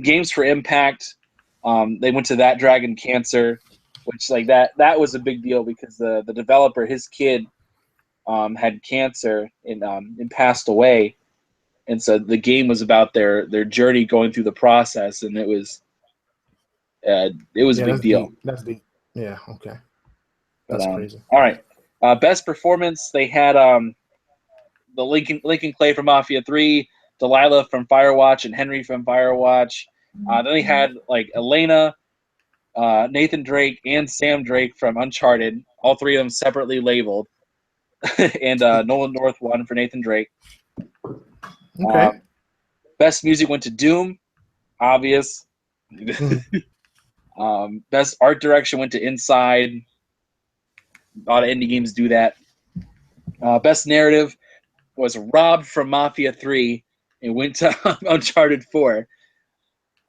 games for Impact. They went to That Dragon Cancer, which like that was a big deal because the developer, his kid, had cancer and passed away, and so the game was about their journey going through the process, and it was a big deal. That's deep. Yeah. Okay. That's crazy. All right. Best performance, they had the Lincoln Clay from Mafia 3, Delilah from Firewatch, and Henry from Firewatch. Then they had like Elena, Nathan Drake, and Sam Drake from Uncharted. All three of them separately labeled. And Nolan North won for Nathan Drake. Okay. Best music went to Doom, obvious. Best art direction went to Inside. A lot of indie games do that. Best narrative was Robbed from Mafia 3 and went to Uncharted 4.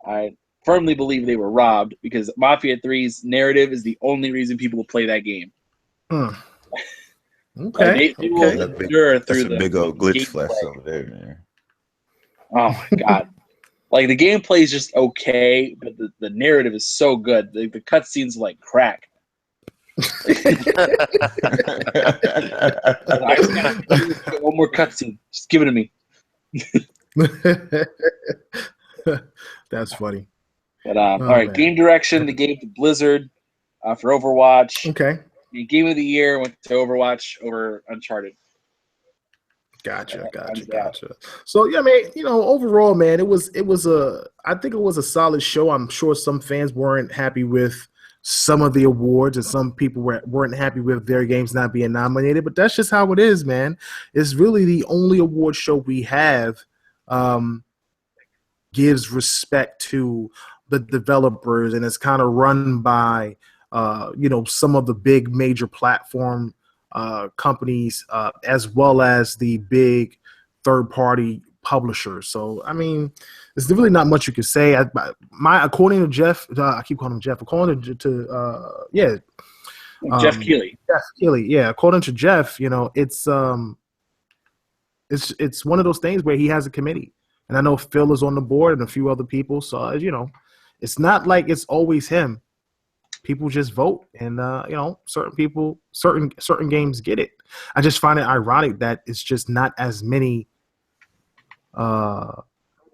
I firmly believe they were robbed because Mafia 3's narrative is the only reason people will play that game. Okay. They will endure through that's a big old glitch flash over there, man. Oh my god. Like the gameplay is just okay, but the narrative is so good. The cutscenes like crack. I just gotta one more cutscene. Just give it to me. That's funny. But all right, man. Game direction, they gave to Blizzard for Overwatch. Okay. And Game of the Year went to Overwatch over Uncharted. Gotcha. So yeah, man, overall, man, I think it was a solid show. I'm sure some fans weren't happy with some of the awards, and some people weren't happy with their games not being nominated, but that's just how it is, man. It's really the only award show we have gives respect to the developers, and it's kind of run by some of the big major platform companies as well as the big third-party publishers. So I mean, there's really not much you can say. According to Jeff, I keep calling him Jeff. According to Jeff Keighley. Jeff Keighley, yeah. According to Jeff, it's one of those things where he has a committee, and I know Phil is on the board and a few other people. So it's not like it's always him. People just vote, and certain games get it. I just find it ironic that it's just not as many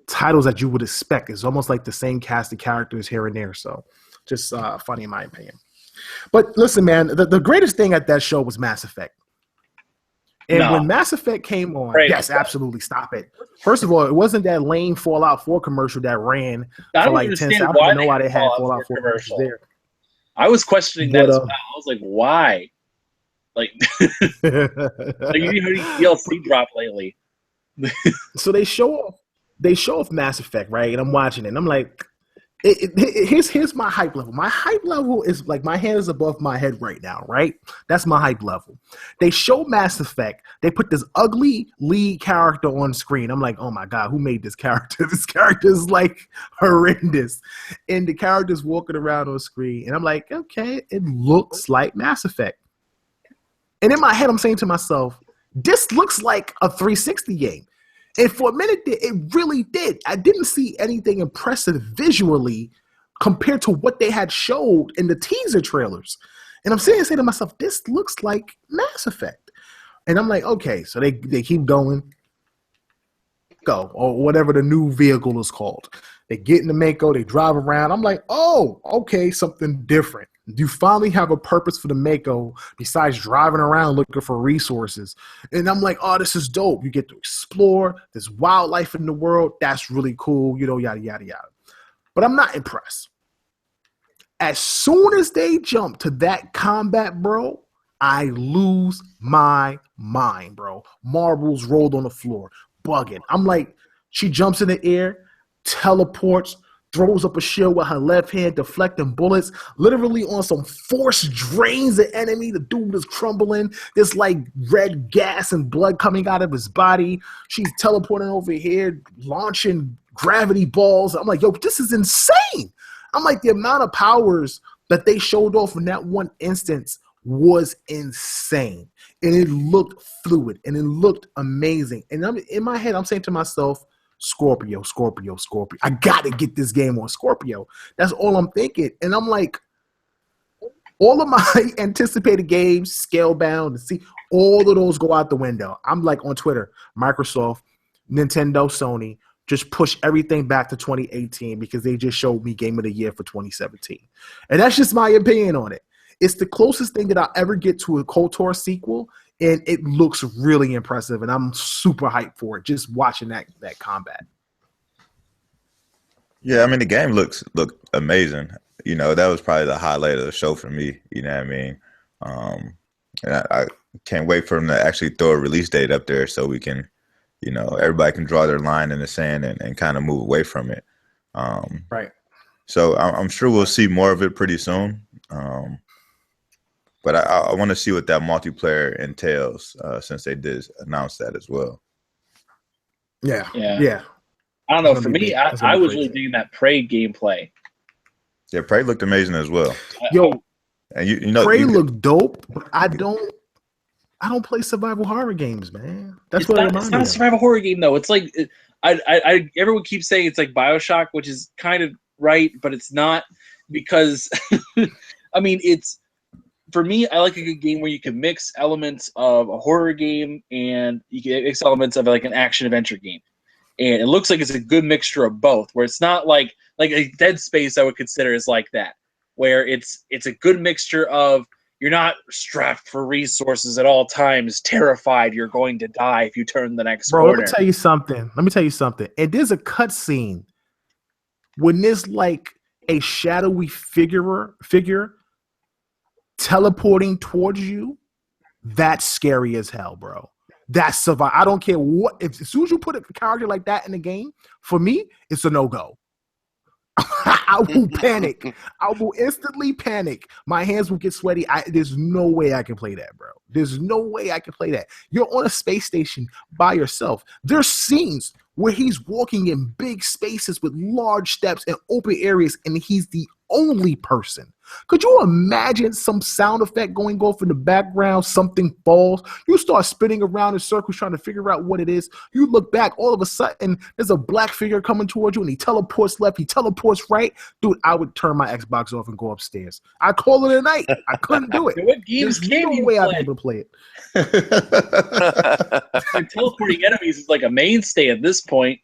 titles that you would expect. It's almost like the same cast of characters here and there. So just funny in my opinion. But listen, man, the greatest thing at that show was Mass Effect. And when Mass Effect came on, yes, absolutely, stop it. First of all, it wasn't that lame Fallout 4 commercial that ran for like 10 seconds. I don't even know why they had Fallout 4 commercials there. I was questioning that as well. I was like, why? Like, like you heard DLC drop lately. So they show off Mass Effect, right? And I'm watching it, and I'm like, here's my hype level. My hype level is like my hand is above my head right now, right? That's my hype level. They show Mass Effect. They put this ugly lead character on screen. I'm like, oh my god, who made this character? This character is like horrendous, and the character's walking around on screen, and I'm like, okay, it looks like Mass Effect. And in my head, I'm saying to myself, this looks like a 360 game. And for a minute, it really did. I didn't see anything impressive visually compared to what they had showed in the teaser trailers. And I'm saying to myself, this looks like Mass Effect. And I'm like, okay, so they keep going, or whatever the new vehicle is called. They get in the Mako, they drive around. I'm like, oh, okay, something different. You finally have a purpose for the Mako besides driving around looking for resources. And I'm like, oh, this is dope. You get to explore. There's wildlife in the world. That's really cool, yada, yada, yada. But I'm not impressed. As soon as they jump to that combat, bro, I lose my mind, bro. Marbles rolled on the floor, bugging. I'm like, she jumps in the air, teleports, throws up a shield with her left hand, deflecting bullets, literally on some force drains the enemy. The dude is crumbling. There's like red gas and blood coming out of his body. She's teleporting over here, launching gravity balls. I'm like, yo, this is insane. I'm like, the amount of powers that they showed off in that one instance was insane. And it looked fluid and it looked amazing. And in my head, I'm saying to myself, Scorpio. I got to get this game on Scorpio. That's all I'm thinking. And I'm like, all of my anticipated games, Scalebound, and see, all of those go out the window. I'm like on Twitter, Microsoft, Nintendo, Sony, just push everything back to 2018 because they just showed me Game of the Year for 2017. And that's just my opinion on it. It's the closest thing that I'll ever get to a KOTOR sequel, and it looks really impressive, and I'm super hyped for it just watching that combat. Yeah, I mean, the game looked amazing. That was probably the highlight of the show for me. You know what I mean? And I can't wait for them to actually throw a release date up there so we can, everybody can draw their line in the sand and kind of move away from it. Right. So I'm sure we'll see more of it pretty soon. But I want to see what that multiplayer entails since they did announce that as well. Yeah. I don't know. For me, I was really digging that Prey gameplay. Yeah, Prey looked amazing as well. Yo, and Prey looked dope, but I don't play survival horror games, man. That's what it reminds me of. It's not a survival horror game though. It's like everyone keeps saying it's like BioShock, which is kind of right, but it's not because I mean it's. For me, I like a good game where you can mix elements of a horror game and you can mix elements of like an action adventure game. And it looks like it's a good mixture of both, where it's not like a Dead Space I would consider is like that, where it's a good mixture of you're not strapped for resources at all times, terrified you're going to die if you turn the next corner. Let me tell you something. And there's a cutscene when there's like a shadowy figure teleporting towards you. That's scary as hell, bro. That's survive. I don't care what. As soon as you put a character like that in the game, for me, it's a no-go. I will panic. I will instantly panic. My hands will get sweaty. There's no way I can play that, bro. There's no way I can play that. You're on a space station by yourself. There's scenes where he's walking in big spaces with large steps and open areas, and he's the only person. Could you imagine some sound effect going off in the background? Something falls. You start spinning around in circles trying to figure out what it is. You look back, all of a sudden, there's a black figure coming towards you, and he teleports left, he teleports right. Dude, I would turn my Xbox off and go upstairs. I call it a night. I couldn't do it. What games There's can no you way play? I'd be able to play it. Like, teleporting enemies is like a mainstay at this point.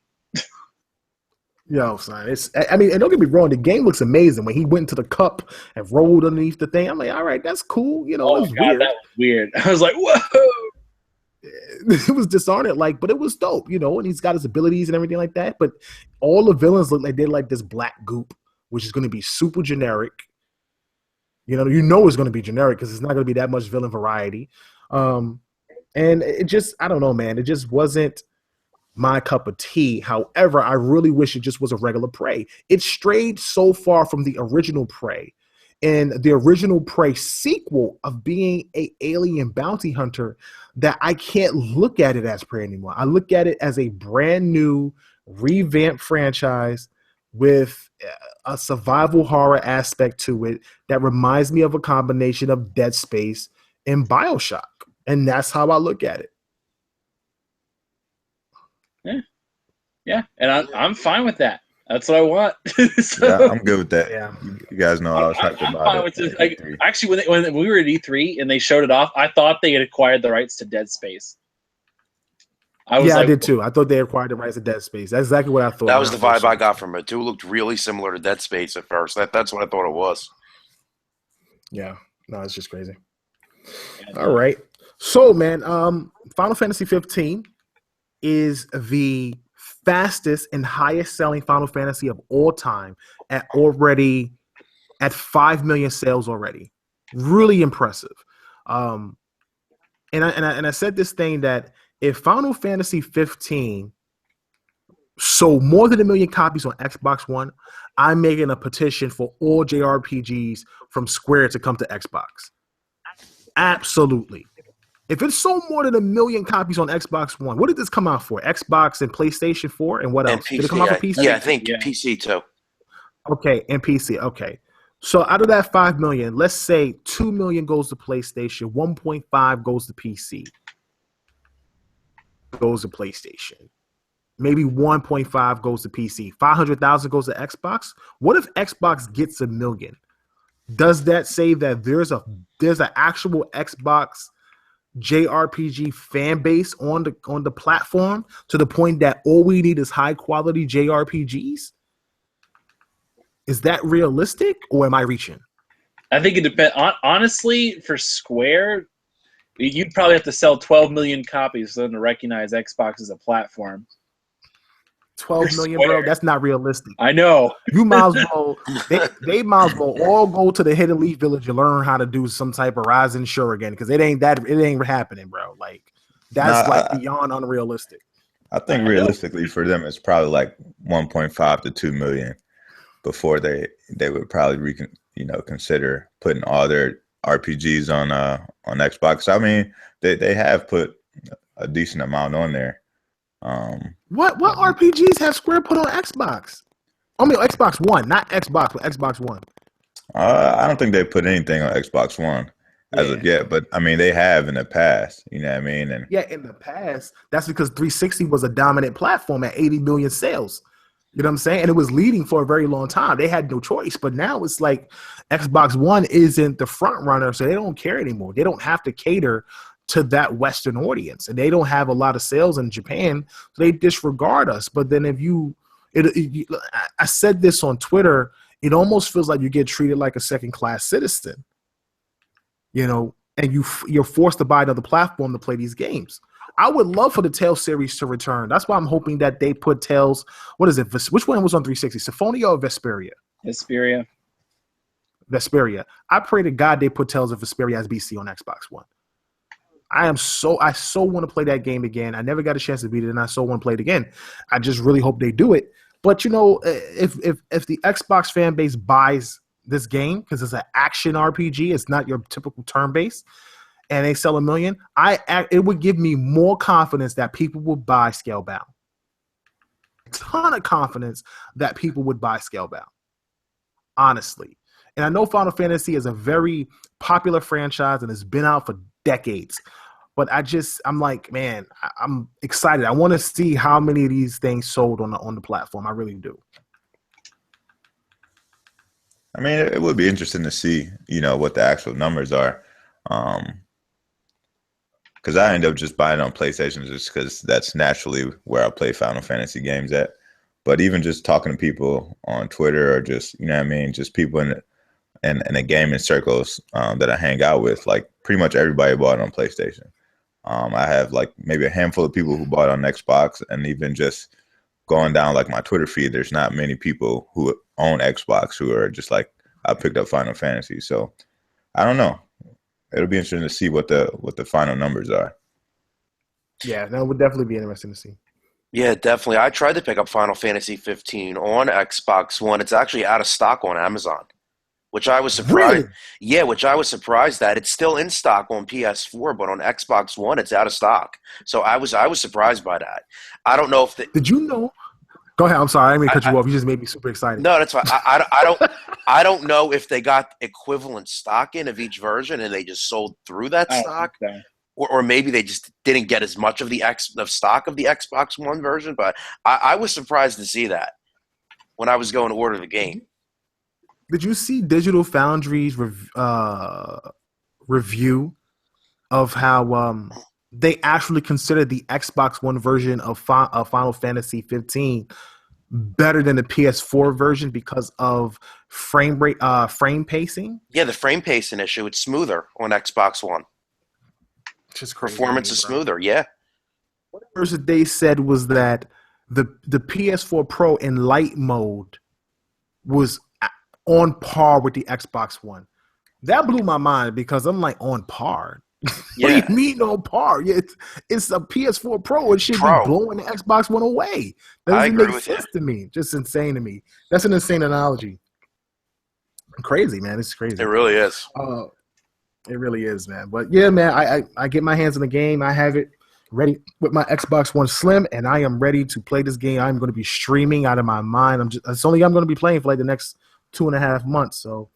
Yo, son, and don't get me wrong, the game looks amazing. When he went into the cup and rolled underneath the thing, I'm like, all right, that's cool. It was weird. That was weird. I was like, whoa. It was Dishonored, but it was dope, and he's got his abilities and everything like that. But all the villains look like they're like this black goop, which is going to be super generic. It's going to be generic because it's not going to be that much villain variety. And it just, I don't know, man. It just wasn't my cup of tea. However, I really wish it just was a regular Prey. It strayed so far from the original Prey. And the original Prey sequel of being an alien bounty hunter that I can't look at it as Prey anymore. I look at it as a brand new, revamped franchise with a survival horror aspect to it that reminds me of a combination of Dead Space and BioShock. And that's how I look at it. Yeah, and I'm fine with that. That's what I want. So, Yeah, I'm good with that. Yeah. You guys know I was hyped I'm about fine it. with it. Like, actually, when we were at E3 and they showed it off, I thought they had acquired the rights to Dead Space. I did too. I thought they acquired the rights to Dead Space. That's exactly what I thought. That was the vibe I got from it too. It looked really similar to Dead Space at first. That's what I thought it was. Yeah. No, it's just crazy. All right. So, man, Final Fantasy 15 is the fastest and highest selling Final Fantasy of all time at 5 million sales already. Really impressive. And I said this thing that if Final Fantasy 15 sold more than 1 million copies on Xbox One, I'm making a petition for all JRPGs from Square to come to Xbox. Absolutely. If it sold more than 1 million copies on Xbox One, what did this come out for? Xbox and PlayStation 4 and what else? And PC, did it come out for PC? Yeah, I think PC too. Okay, and PC. Okay. So out of that 5 million, let's say 2 million goes to PlayStation, 1.5 goes to PC. Goes to PlayStation. Maybe 1.5 goes to PC. 500,000 goes to Xbox. What if Xbox gets 1 million? Does that say that there's an actual Xbox JRPG fan base on the platform to the point that all we need is high quality JRPGs? Is that realistic, or am I reaching? I think it depends. Honestly, for Square, you'd probably have to sell 12 million copies for them to recognize Xbox as a platform. 12 million, bro. That's not realistic. I know. You might as well. They might as well all go to the Hidden Leaf Village and learn how to do some type of Rising Shore again, because it ain't happening, bro. Like that's beyond unrealistic. I think realistically for them, it's probably like 1.5 to 2 million before they would probably consider putting all their RPGs on Xbox. I mean, they have put a decent amount on there. What RPGs have Square put on Xbox? I mean, Xbox One, not Xbox, but Xbox One. I don't think they put anything on Xbox One as of yet, but I mean, they have in the past. You know what I mean? And in the past, that's because 360 was a dominant platform at 80 million sales. You know what I'm saying? And it was leading for a very long time. They had no choice, but now it's like Xbox One isn't the front runner, so they don't care anymore. They don't have to cater to that Western audience, and they don't have a lot of sales in Japan, so they disregard us. But then I said this on Twitter, it almost feels like you get treated like a second-class citizen, and you're forced to buy another platform to play these games. I would love for the Tales series to return. That's why I'm hoping that they put Tales. What is it? Which one was on 360? Symphonia or Vesperia? Vesperia. I pray to God they put Tales of Vesperia as BC on Xbox One. I so want to play that game again. I never got a chance to beat it, and I so want to play it again. I just really hope they do it. But if the Xbox fan base buys this game because it's an action RPG, it's not your typical turn-based, and they sell 1 million, it would give me more confidence that people will buy Scalebound. A ton of confidence that people would buy Scalebound. Honestly. And I know Final Fantasy is a very popular franchise and it's been out for decades. But I'm like, man, I'm excited. I want to see how many of these things sold on the platform. I really do. I mean, it would be interesting to see, what the actual numbers are. Because I end up just buying it on PlayStation just because that's naturally where I play Final Fantasy games at. But even just talking to people on Twitter or just, just people in the gaming circles that I hang out with, like pretty much everybody bought it on PlayStation. I have like maybe a handful of people who bought it on Xbox, and even just going down like my Twitter feed, there's not many people who own Xbox who are just like, I picked up Final Fantasy. So I don't know. It'll be interesting to see what the final numbers are. Yeah, that would definitely be interesting to see. Yeah, definitely. I tried to pick up Final Fantasy 15 on Xbox One. It's actually out of stock on Amazon, which I was surprised. Really? Yeah, which I was surprised that it's still in stock on PS4, but on Xbox One, it's out of stock. So I was surprised by that. I don't know if Did you know? Go ahead. I'm sorry. I didn't mean to cut you off. You just made me super excited. No, that's fine. I don't know if they got equivalent stock in of each version and they just sold through that stock, or maybe they just didn't get as much of the stock of the Xbox One version. But I was surprised to see that when I was going to order the game. Did you see Digital Foundry's review of how they actually consider the Xbox One version of Final Fantasy 15 better than the PS4 version because of frame pacing? Yeah, the frame pacing issue, it's smoother on Xbox One. Just crazy, Performance is smoother, yeah. One verse that they said was that the PS4 Pro in light mode was on par with the Xbox One. That blew my mind because I'm like, on par? Yeah. What do you mean on par? Yeah, it's a PS4 Pro. It should be blowing the Xbox One away. That doesn't make sense to me. Just insane to me. That's an insane analogy. Crazy, man. It's crazy. It really is. It really is, man. But yeah, man, I get my hands in the game. I have it ready with my Xbox One Slim, and I am ready to play this game. I'm going to be streaming out of my mind. I'm going to be playing for like the next 2.5 months. So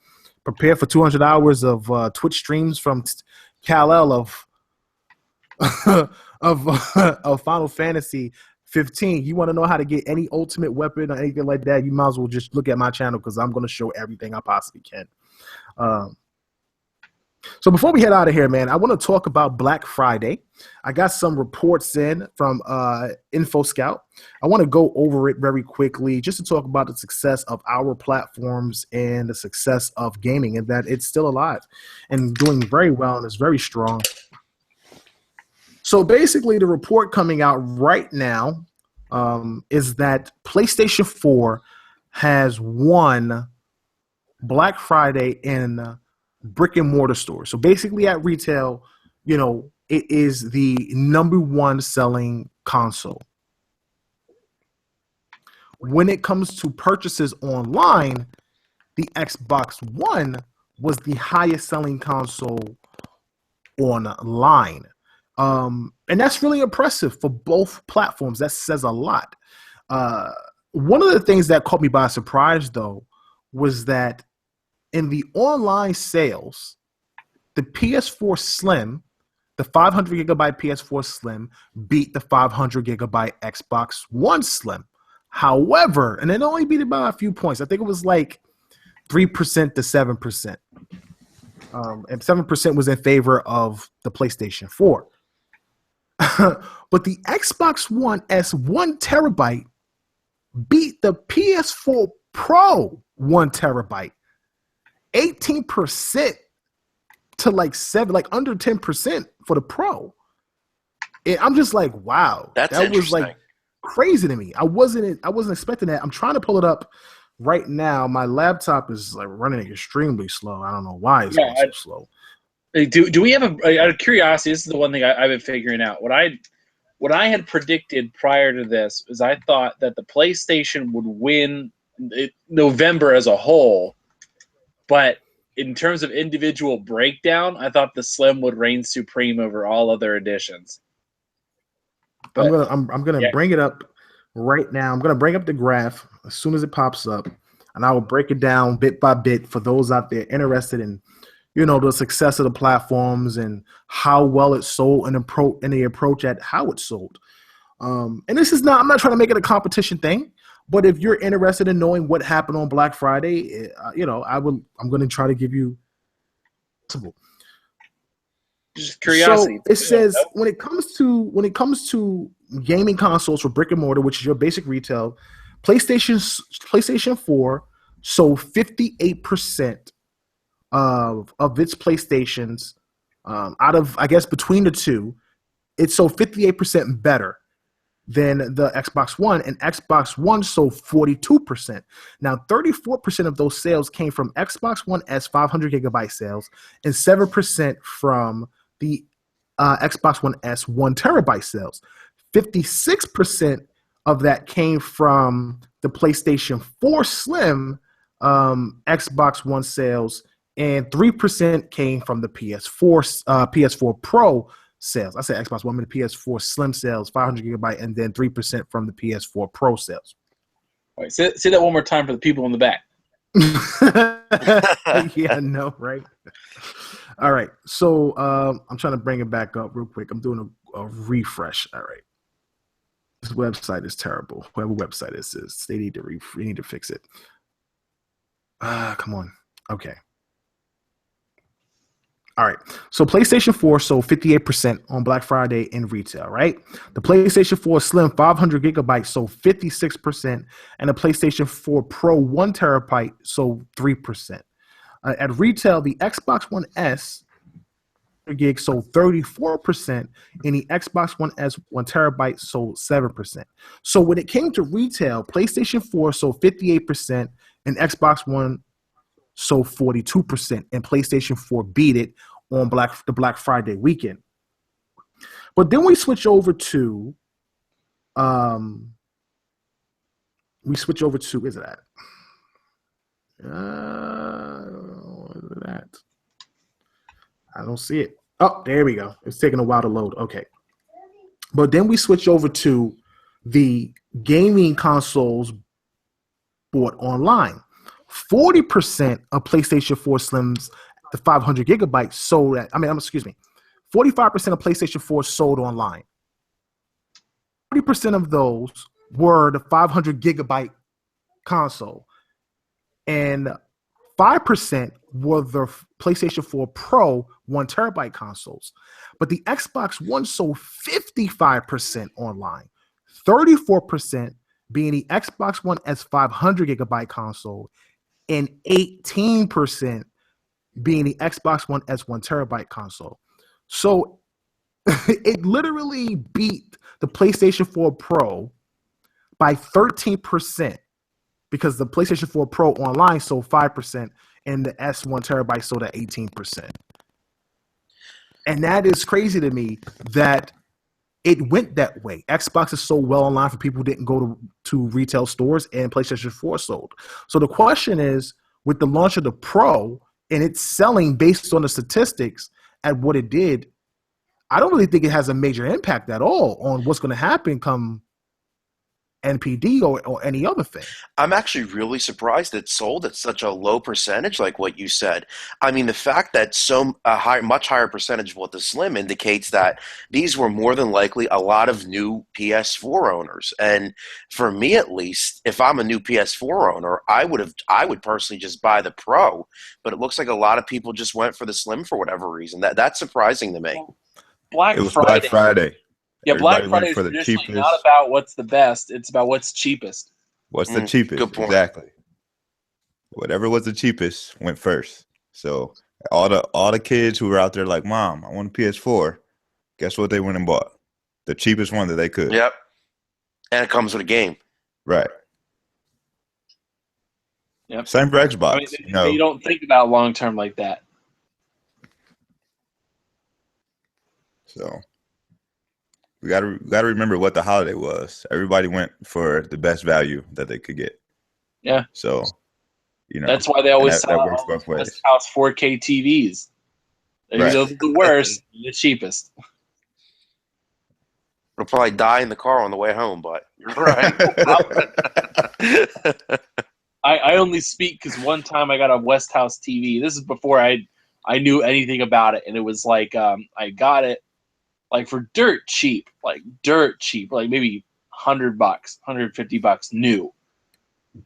prepare for 200 hours of Twitch streams from Kal-El of Final Fantasy 15. You want to know how to get any ultimate weapon or anything like that, you might as well just look at my channel because I'm going to show everything I possibly can. So before we head out of here, man, I want to talk about Black Friday. I got some reports in from InfoScout. I want to go over it very quickly just to talk about the success of our platforms and the success of gaming and that it's still alive and doing very well and is very strong. So basically the report coming out right now is that PlayStation 4 has won Black Friday in brick and mortar stores. So basically at retail, you know, it is the #1 selling console. When it comes to purchases online, the Xbox One was the highest selling console online. And that's really impressive for both platforms. That says a lot. One of the things that caught me by surprise, though, was that in the online sales, the PS4 Slim, the 500 gigabyte PS4 Slim beat the 500 gigabyte Xbox One Slim. However, and it only beat it by a few points. I think it was like 3% to 7%. And 7% was in favor of the PlayStation 4. But the Xbox One S 1 terabyte beat the PS4 Pro 1 terabyte. 18% to like under 10% for the Pro. And I'm just like, wow, that was like crazy to me. I wasn't expecting that. I'm trying to pull it up right now. My laptop is like running extremely slow. I don't know why it's going so slow. Do we have out of curiosity? This is the one thing I've been figuring out. What I had predicted prior to this is I thought that the PlayStation would win November as a whole. But in terms of individual breakdown, I thought the Slim would reign supreme over all other editions. But I'm gonna bring it up right now. I'm gonna bring up the graph as soon as it pops up, and I will break it down bit by bit for those out there interested in, you know, the success of the platforms and how well it sold and the approach at how it sold. And this is not. I'm not trying to make it a competition thing. But if you're interested in knowing what happened on Black Friday, you know, I'm going to try to give you just curiosity. So it says when it comes to gaming consoles for brick and mortar, which is your basic retail, PlayStation 4 sold 58% of its PlayStations out of, I guess, between the two, it sold 58% better than the Xbox One, and Xbox One sold 42%. Now, 34% of those sales came from Xbox One S 500 gigabyte sales, and 7% from the Xbox One S 1 terabyte sales. 56% of that came from the PlayStation 4 Slim Xbox One sales, and 3% came from the PS4 Pro sales. I said Xbox One, the PS4 Slim sales, 500 gigabyte, and then 3% from the PS4 Pro sales. Wait, say that one more time for the people in the back. Yeah, I know, right? All right, so I'm trying to bring it back up real quick. I'm doing a refresh. All right. This website is terrible. Whoever website this is, they need to fix it. Come on. Okay. All right. So PlayStation 4 sold 58% on Black Friday in retail, right? The PlayStation 4 Slim 500 gigabytes sold 56%, and the PlayStation 4 Pro 1 terabyte sold 3%. At retail, the Xbox One S gig sold 34%, and the Xbox One S 1 terabyte sold 7%. So when it came to retail, PlayStation 4 sold 58%, and Xbox One sold 42%, and PlayStation 4 beat it on the Black Friday weekend. But then we switch over to where's it at? That I don't see it. Oh, there we go. It's taking a while to load. Okay. But then we switch over to the gaming consoles bought online. 40% of PlayStation 4 Slims, the 500 gigabytes sold at, 45% of PlayStation 4 sold online. 40% of those were the 500 gigabyte console. And 5% were the PlayStation 4 Pro 1 terabyte consoles. But the Xbox One sold 55% online, 34% being the Xbox One S 500 gigabyte console, and 18% being the Xbox One S 1 terabyte console. So it literally beat the PlayStation 4 Pro by 13%. Because the PlayStation 4 Pro online sold 5% and the S1 terabyte sold at 18%. And that is crazy to me that it went that way. Xbox is so well online for people who didn't go to retail stores, and PlayStation 4 sold. So the question is, with the launch of the Pro and it's selling based on the statistics at what it did, I don't really think it has a major impact at all on what's going to happen come NPD or any other thing. I'm actually really surprised it sold at such a low percentage, like what you said. I mean, the fact that much higher percentage of what the Slim indicates that these were more than likely a lot of new PS4 owners. And for me, at least, if I'm a new PS4 owner, I would personally just buy the Pro. But it looks like a lot of people just went for the Slim for whatever reason. That's surprising to me. Black Friday. Yeah, Everybody Black Friday is traditionally not about what's the best; it's about what's cheapest. What's the cheapest? Good point. Exactly. Whatever was the cheapest went first. So all the kids who were out there like, "Mom, I want a PS4." Guess what? They went and bought the cheapest one that they could. Yep. And it comes with a game. Right. Yep. Same for Xbox. You don't think about long term like that. So. We gotta remember what the holiday was. Everybody went for the best value that they could get. Yeah. So, that's why they always sell that works both ways. West House 4K TVs. Right. Those are the worst, the cheapest. It'll probably die in the car on the way home, but you're right. I only speak because one time I got a West House TV. This is before I knew anything about it, and it was like I got it. Like for dirt cheap, like maybe $100, $150 new.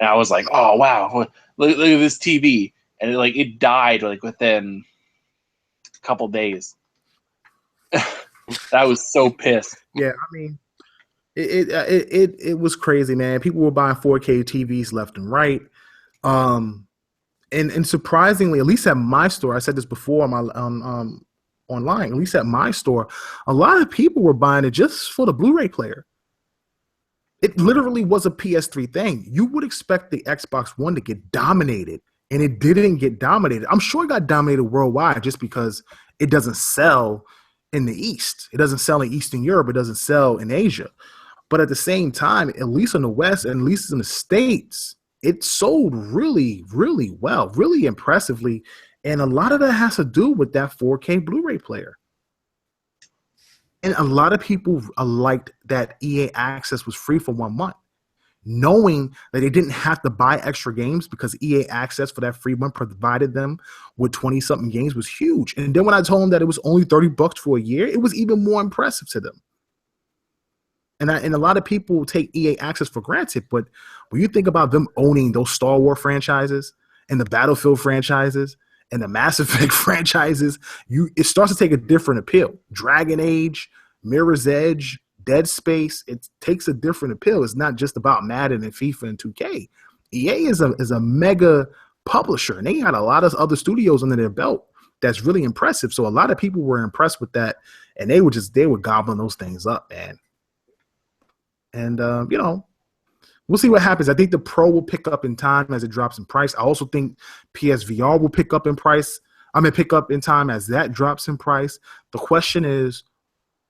And I was like, oh wow, look at this TV, and it died like within a couple days. I was so pissed. Yeah, I mean, it was crazy, man. People were buying 4K TVs left and right. And surprisingly, at least at my store, I said this before on my online, at least at my store, a lot of people were buying it just for the Blu-ray player. It literally was a PS3 thing. You would expect the Xbox One to get dominated, and it didn't get dominated. I'm sure it got dominated worldwide just because it doesn't sell in the East. It doesn't sell in Eastern Europe. It doesn't sell in Asia. But at the same time, at least in the West, and at least in the States, it sold really, really well, really impressively. And a lot of that has to do with that 4K Blu-ray player. And a lot of people liked that EA Access was free for 1 month, knowing that they didn't have to buy extra games because EA Access for that free month provided them with 20-something games was huge. And then when I told them that it was only $30 for a year, it was even more impressive to them. and a lot of people take EA Access for granted, but when you think about them owning those Star Wars franchises and the Battlefield franchises and the Mass Effect franchises, it starts to take a different appeal. Dragon Age, Mirror's Edge, Dead Space, it takes a different appeal. It's not just about Madden and FIFA and 2K. EA is a mega publisher, and they got a lot of other studios under their belt that's really impressive. So a lot of people were impressed with that, and they were gobbling those things up, man. And we'll see what happens. I think the Pro will pick up in time as it drops in price. I also think PSVR will pick up in price. Pick up in time as that drops in price. The question is,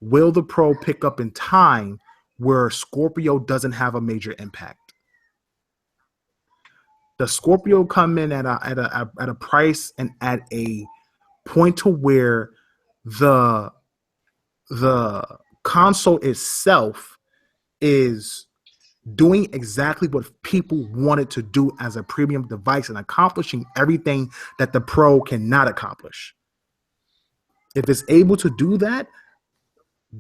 will the Pro pick up in time where Scorpio doesn't have a major impact? Does Scorpio come in at a price and at a point to where the console itself is doing exactly what people wanted to do as a premium device and accomplishing everything that the Pro cannot accomplish? If it's able to do that,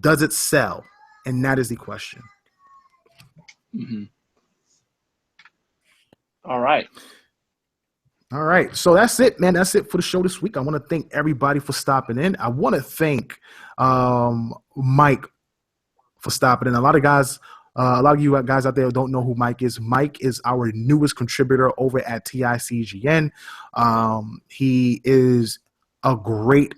does it sell? And that is the question. Mm-hmm. All right. So that's it, man. That's it for the show this week. I want to thank everybody for stopping in. I want to thank Mike for stopping in. A lot of you guys out there don't know who Mike is. Mike is our newest contributor over at TICGN. He is a great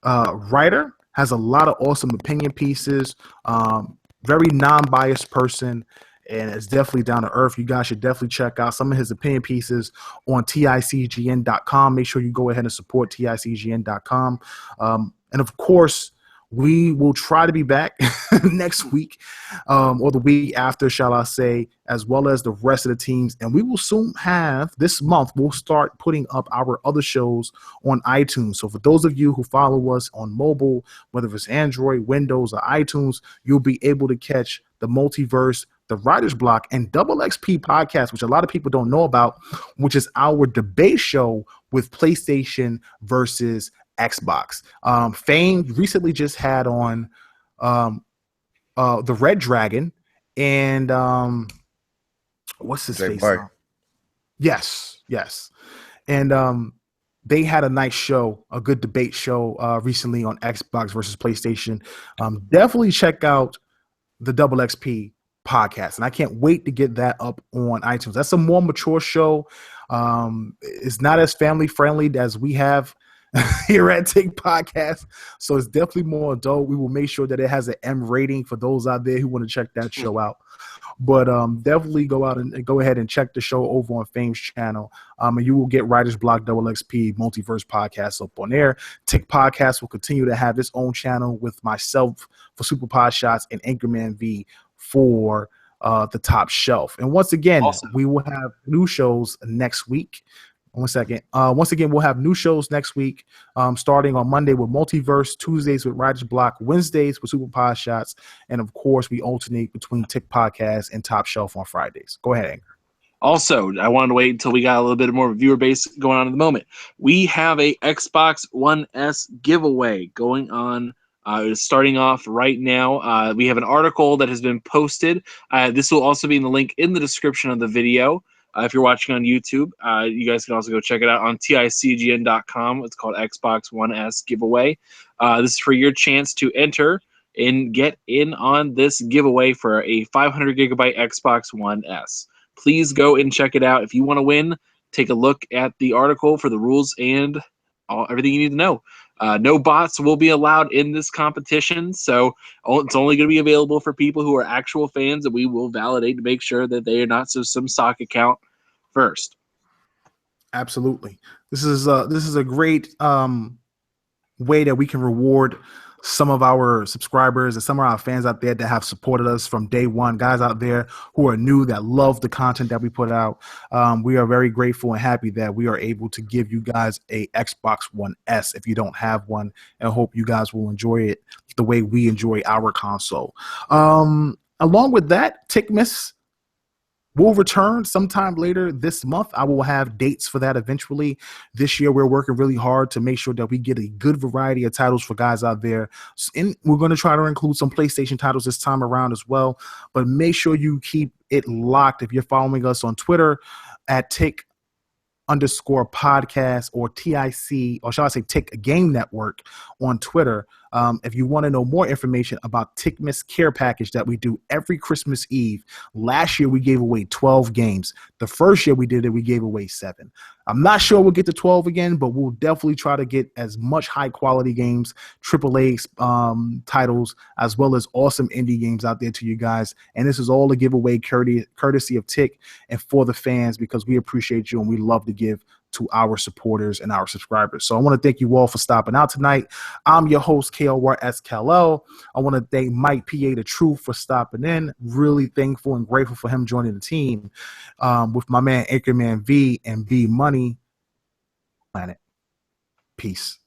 writer, has a lot of awesome opinion pieces, very non-biased person, and it's definitely down to earth. You guys should definitely check out some of his opinion pieces on TICGN.com. Make sure you go ahead and support TICGN.com. And of course, we will try to be back next week or the week after, shall I say, as well as the rest of the teams. And we will soon have, this month, we'll start putting up our other shows on iTunes. So for those of you who follow us on mobile, whether it's Android, Windows, or iTunes, you'll be able to catch the Multiverse, the Writer's Block, and Double XP podcast, which a lot of people don't know about, which is our debate show with PlayStation versus Xbox. Fame recently just had on the Red Dragon and what's his face? Yes. And they had a nice show, a good debate show recently on Xbox versus PlayStation. Definitely check out the Double XP podcast, and I can't wait to get that up on iTunes. That's a more mature show. It's not as family friendly as we have here at Tick Podcast, so it's definitely more adult. We will make sure that it has an M rating for those out there who want to check that show out. But definitely go out and go ahead and check the show over on Fame's channel, and you will get Writer's Block, Double XP, Multiverse podcast up on there. Tick Podcast will continue to have its own channel with myself for Super Pod Shots and Anchorman V for the Top Shelf. And once again, we will have new shows next week. Once again, we'll have new shows next week, starting on Monday with Multiverse, Tuesdays with Writer's Block, Wednesdays with Super Pod Shots, and of course, we alternate between Tick Podcast and Top Shelf on Fridays. Go ahead, Anchor. Also, I wanted to wait until we got a little bit more viewer base going on at the moment. We have a Xbox One S giveaway going on. Starting off right now. We have an article that has been posted. This will also be in the link in the description of the video. If you're watching on YouTube, you guys can also go check it out on TICGN.com. It's called Xbox One S Giveaway. This is for your chance to enter and get in on this giveaway for a 500 gigabyte Xbox One S. Please go and check it out. If you want to win, take a look at the article for the rules and everything you need to know. No bots will be allowed in this competition, so it's only going to be available for people who are actual fans, and we will validate to make sure that they are not some sock account first. Absolutely. This is a great way that we can reward some of our subscribers and some of our fans out there that have supported us from day one, guys out there who are new that love the content that we put out. We are very grateful and happy that we are able to give you guys a Xbox One S if you don't have one, and hope you guys will enjoy it the way we enjoy our console. Along with that, Tickmas, We'll return sometime later this month. I will have dates for that eventually. This year, we're working really hard to make sure that we get a good variety of titles for guys out there. And we're going to try to include some PlayStation titles this time around as well. But make sure you keep it locked if you're following us on Twitter at Tick_podcast or TIC, or shall I say Tick Game Network on Twitter. If you want to know more information about Tickmas Care Package that we do every Christmas Eve. Last year we gave away 12 games. The first year we did it, we gave away 7. I'm not sure we'll get to 12 again, but we'll definitely try to get as much high quality games, AAA titles, as well as awesome indie games out there to you guys. And this is all a giveaway courtesy of Tick and for the fans, because we appreciate you and we love to give to our supporters and our subscribers. So I want to thank you all for stopping out tonight. I'm your host, KLYSKLL. I want to thank Mike PA the Truth for stopping in. Really thankful and grateful for him joining the team with my man Anchorman V and B Money Planet. Peace.